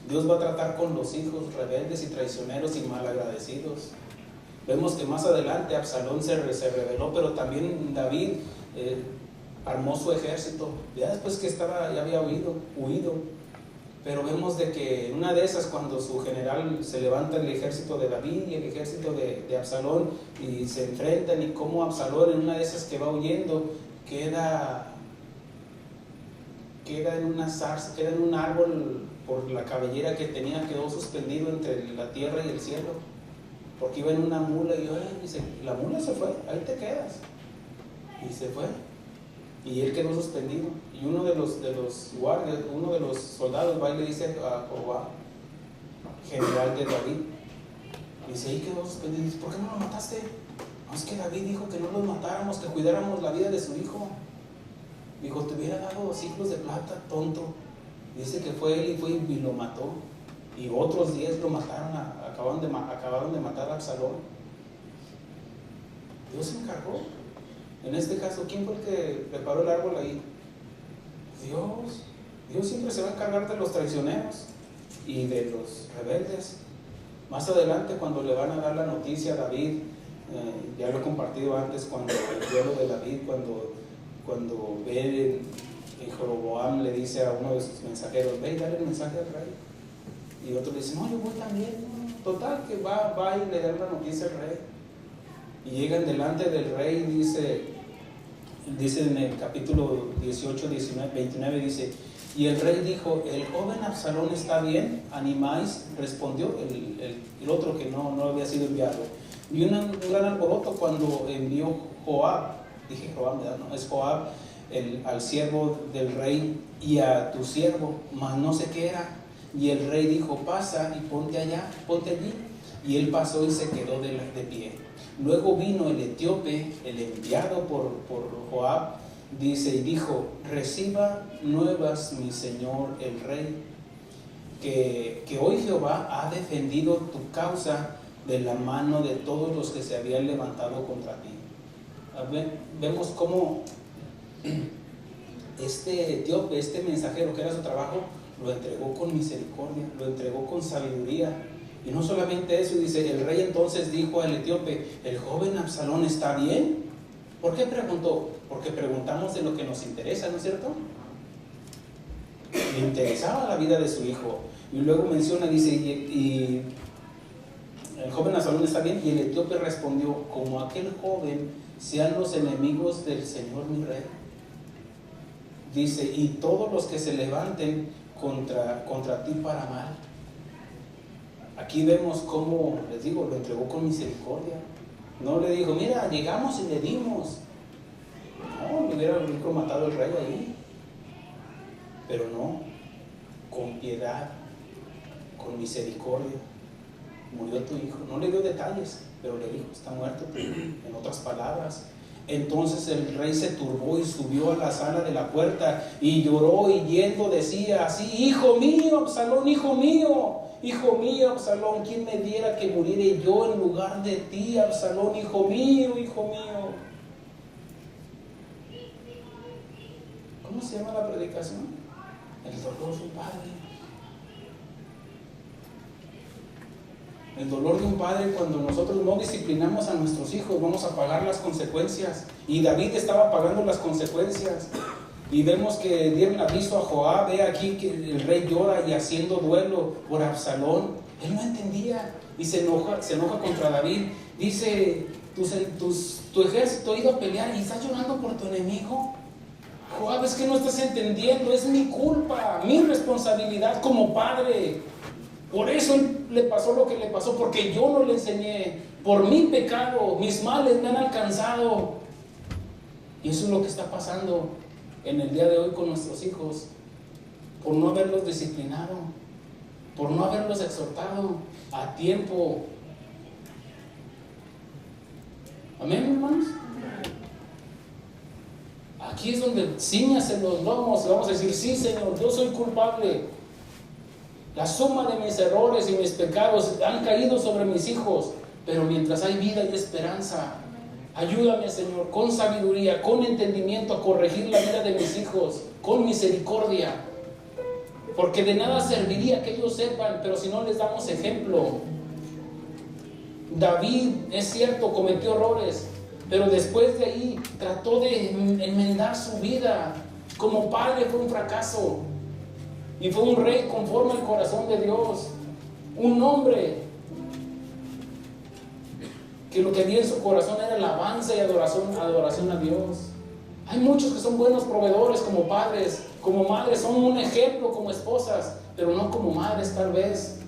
Dios va a tratar con los hijos rebeldes y traicioneros y malagradecidos. Vemos que más adelante Absalón se rebeló, pero también David armó su ejército, ya después que ya había huido. Pero vemos de que en una de esas, cuando su general se levanta el ejército de David y el ejército de Absalón y se enfrentan, y como Absalón en una de esas que va huyendo queda en una zarza, queda en un árbol por la cabellera que tenía, quedó suspendido entre la tierra y el cielo, porque iba en una mula, y dice, la mula se fue, ahí te quedas, y se fue, y él quedó suspendido. Y uno de los guardias, uno de los soldados va y le dice a Joab, general de David, dice, ahí quedó suspendido, dice, ¿por qué no lo mataste? No, es que David dijo que no los matáramos, que cuidáramos la vida de su hijo. Dijo, te hubiera dado ciclos de plata, tonto. Dice que fue él y lo mató. Y otros 10 lo mataron, acabaron de matar a Absalón. Dios se encargó. En este caso, ¿quién fue el que preparó el árbol ahí? Dios. Dios siempre se va a encargar de los traicioneros y de los rebeldes. Más adelante, cuando le van a dar la noticia a David, ya lo he compartido antes, cuando el duelo de David, cuando ve Jeroboam le dice a uno de sus mensajeros, ve y dale el mensaje al rey. Y otro le dice, no, yo voy también. Total, que va y le da la noticia al rey. Y llegan delante del rey, dice en el capítulo 18, 19, 29, dice, y el rey dijo, el joven Absalón está bien, ¿animáis? Respondió el otro que no había sido enviado. Y un gran alboroto cuando envió Joab, dije Joab, no, es Joab, al siervo del rey y a tu siervo, mas no sé qué era. Y el rey dijo, pasa y ponte allí. Y él pasó y se quedó de pie. Luego vino el etíope, el enviado por Joab, dice, y dijo, reciba nuevas mi señor el rey, que hoy Jehová ha defendido tu causa de la mano de todos los que se habían levantado contra ti. Vemos cómo este etíope, este mensajero que era su trabajo, lo entregó con misericordia, lo entregó con sabiduría. Y no solamente eso, dice, el rey entonces dijo al etíope, ¿el joven Absalón está bien? ¿Por qué preguntó? Porque preguntamos de lo que nos interesa, ¿no es cierto? Le interesaba la vida de su hijo. Y luego menciona, dice, y el joven Absalón está bien. Y el etíope respondió, como aquel joven sean los enemigos del Señor mi rey. Dice, y todos los que se levanten contra ti para mal. Aquí vemos cómo, les digo, lo entregó con misericordia. No le dijo, mira, llegamos y le dimos. No, le hubiera matado el rey ahí. Pero no, con piedad, con misericordia. Murió tu hijo. No le dio detalles, pero le dijo, está muerto, en otras palabras. Entonces el rey se turbó y subió a la sala de la puerta y lloró, y yendo decía así, hijo mío, Absalón, hijo mío, Absalón, ¿quién me diera que muriera yo en lugar de ti, Absalón, hijo mío, hijo mío? ¿Cómo se llama la predicación? El dolor de un padre. El dolor de un padre cuando nosotros no disciplinamos a nuestros hijos, vamos a pagar las consecuencias. Y David estaba pagando las consecuencias. Y vemos que dieron aviso a Joab, ve aquí que el rey llora y haciendo duelo por Absalón. Él no entendía y se enoja contra David. Dice, tu ejército ha ido a pelear y estás llorando por tu enemigo. Joab, es que no estás entendiendo, es mi culpa, mi responsabilidad como padre. Por eso le pasó lo que le pasó, porque yo no le enseñé, por mi pecado, mis males me han alcanzado. Y eso es lo que está pasando en el día de hoy con nuestros hijos, por no haberlos disciplinado. por no haberlos exhortado a tiempo. Amén, hermanos. Aquí es donde ciñase los lomos y vamos a decir: sí, Señor, yo soy culpable. La suma de mis errores y mis pecados han caído sobre mis hijos, pero mientras hay vida y esperanza, ayúdame, Señor, con sabiduría, con entendimiento, a corregir la vida de mis hijos, con misericordia. Porque de nada serviría que ellos sepan, pero si no les damos ejemplo. David, es cierto, cometió errores, pero después de ahí trató de enmendar su vida. Como padre fue un fracaso, y fue un rey conforme al corazón de Dios, un hombre que lo que había en su corazón era alabanza y adoración a Dios. Hay muchos que son buenos proveedores como padres, como madres, son un ejemplo como esposas, pero no como madres tal vez.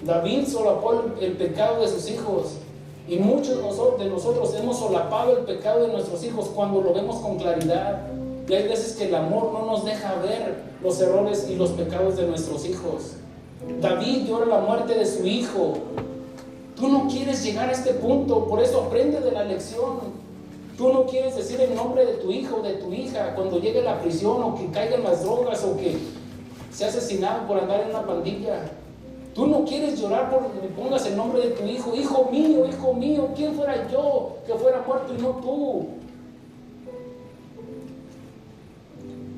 David solapó el pecado de sus hijos, y muchos de nosotros hemos solapado el pecado de nuestros hijos cuando lo vemos con claridad. Y hay veces que el amor no nos deja ver los errores y los pecados de nuestros hijos. David llora la muerte de su hijo. Tú no quieres llegar a este punto, por eso aprende de la lección. Tú no quieres decir el nombre de tu hijo o de tu hija cuando llegue a la prisión, o que caiga en las drogas, o que sea asesinado por andar en una pandilla. Tú no quieres llorar porque pongas el nombre de tu hijo: hijo mío, ¿quién fuera yo que fuera muerto y no tú?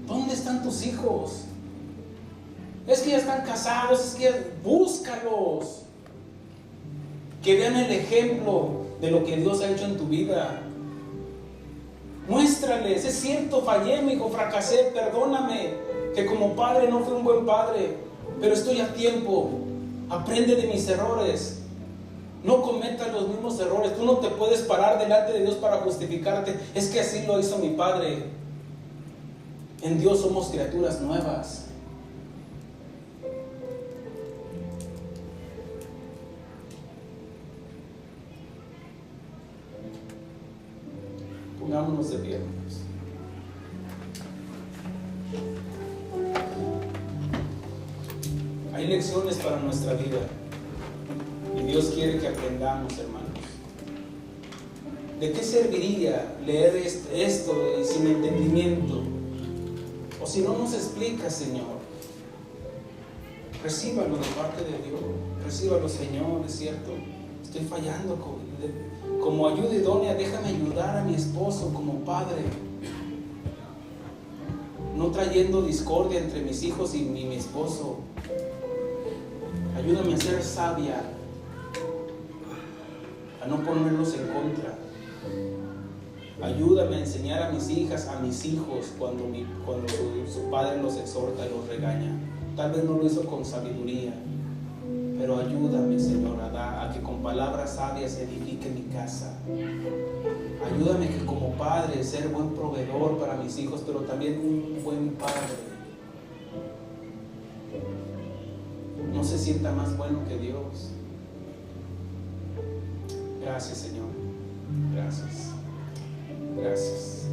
¿Dónde están tus hijos? Es que ya están casados, es que búscalos. Que vean el ejemplo de lo que Dios ha hecho en tu vida. Muéstrales: es cierto, fallé, mi hijo, fracasé, perdóname, que como padre no fui un buen padre, pero estoy a tiempo. Aprende de mis errores. No cometas los mismos errores. Tú no te puedes parar delante de Dios para justificarte: es que así lo hizo mi padre. En Dios somos criaturas nuevas. Pongámonos de pie, hermanos. Hay lecciones para nuestra vida, y Dios quiere que aprendamos, hermanos. ¿De qué serviría leer esto sin entendimiento? O si no nos explica, Señor, recíbalo de parte de Dios. Recíbalo, Señor, es cierto, estoy fallando. Como ayuda idónea, déjame ayudar a mi esposo como padre, no trayendo discordia entre mis hijos y mi esposo. Ayúdame a ser sabia, a no ponerlos en contra. Ayúdame a enseñar a mis hijas, a mis hijos, cuando su padre los exhorta y los regaña. Tal vez no lo hizo con sabiduría, pero ayúdame, Señor, a que con palabras sabias edifique mi casa. Ayúdame que como padre ser buen proveedor para mis hijos, pero también un buen padre. No se sienta más bueno que Dios. Gracias, Señor. Gracias. Gracias.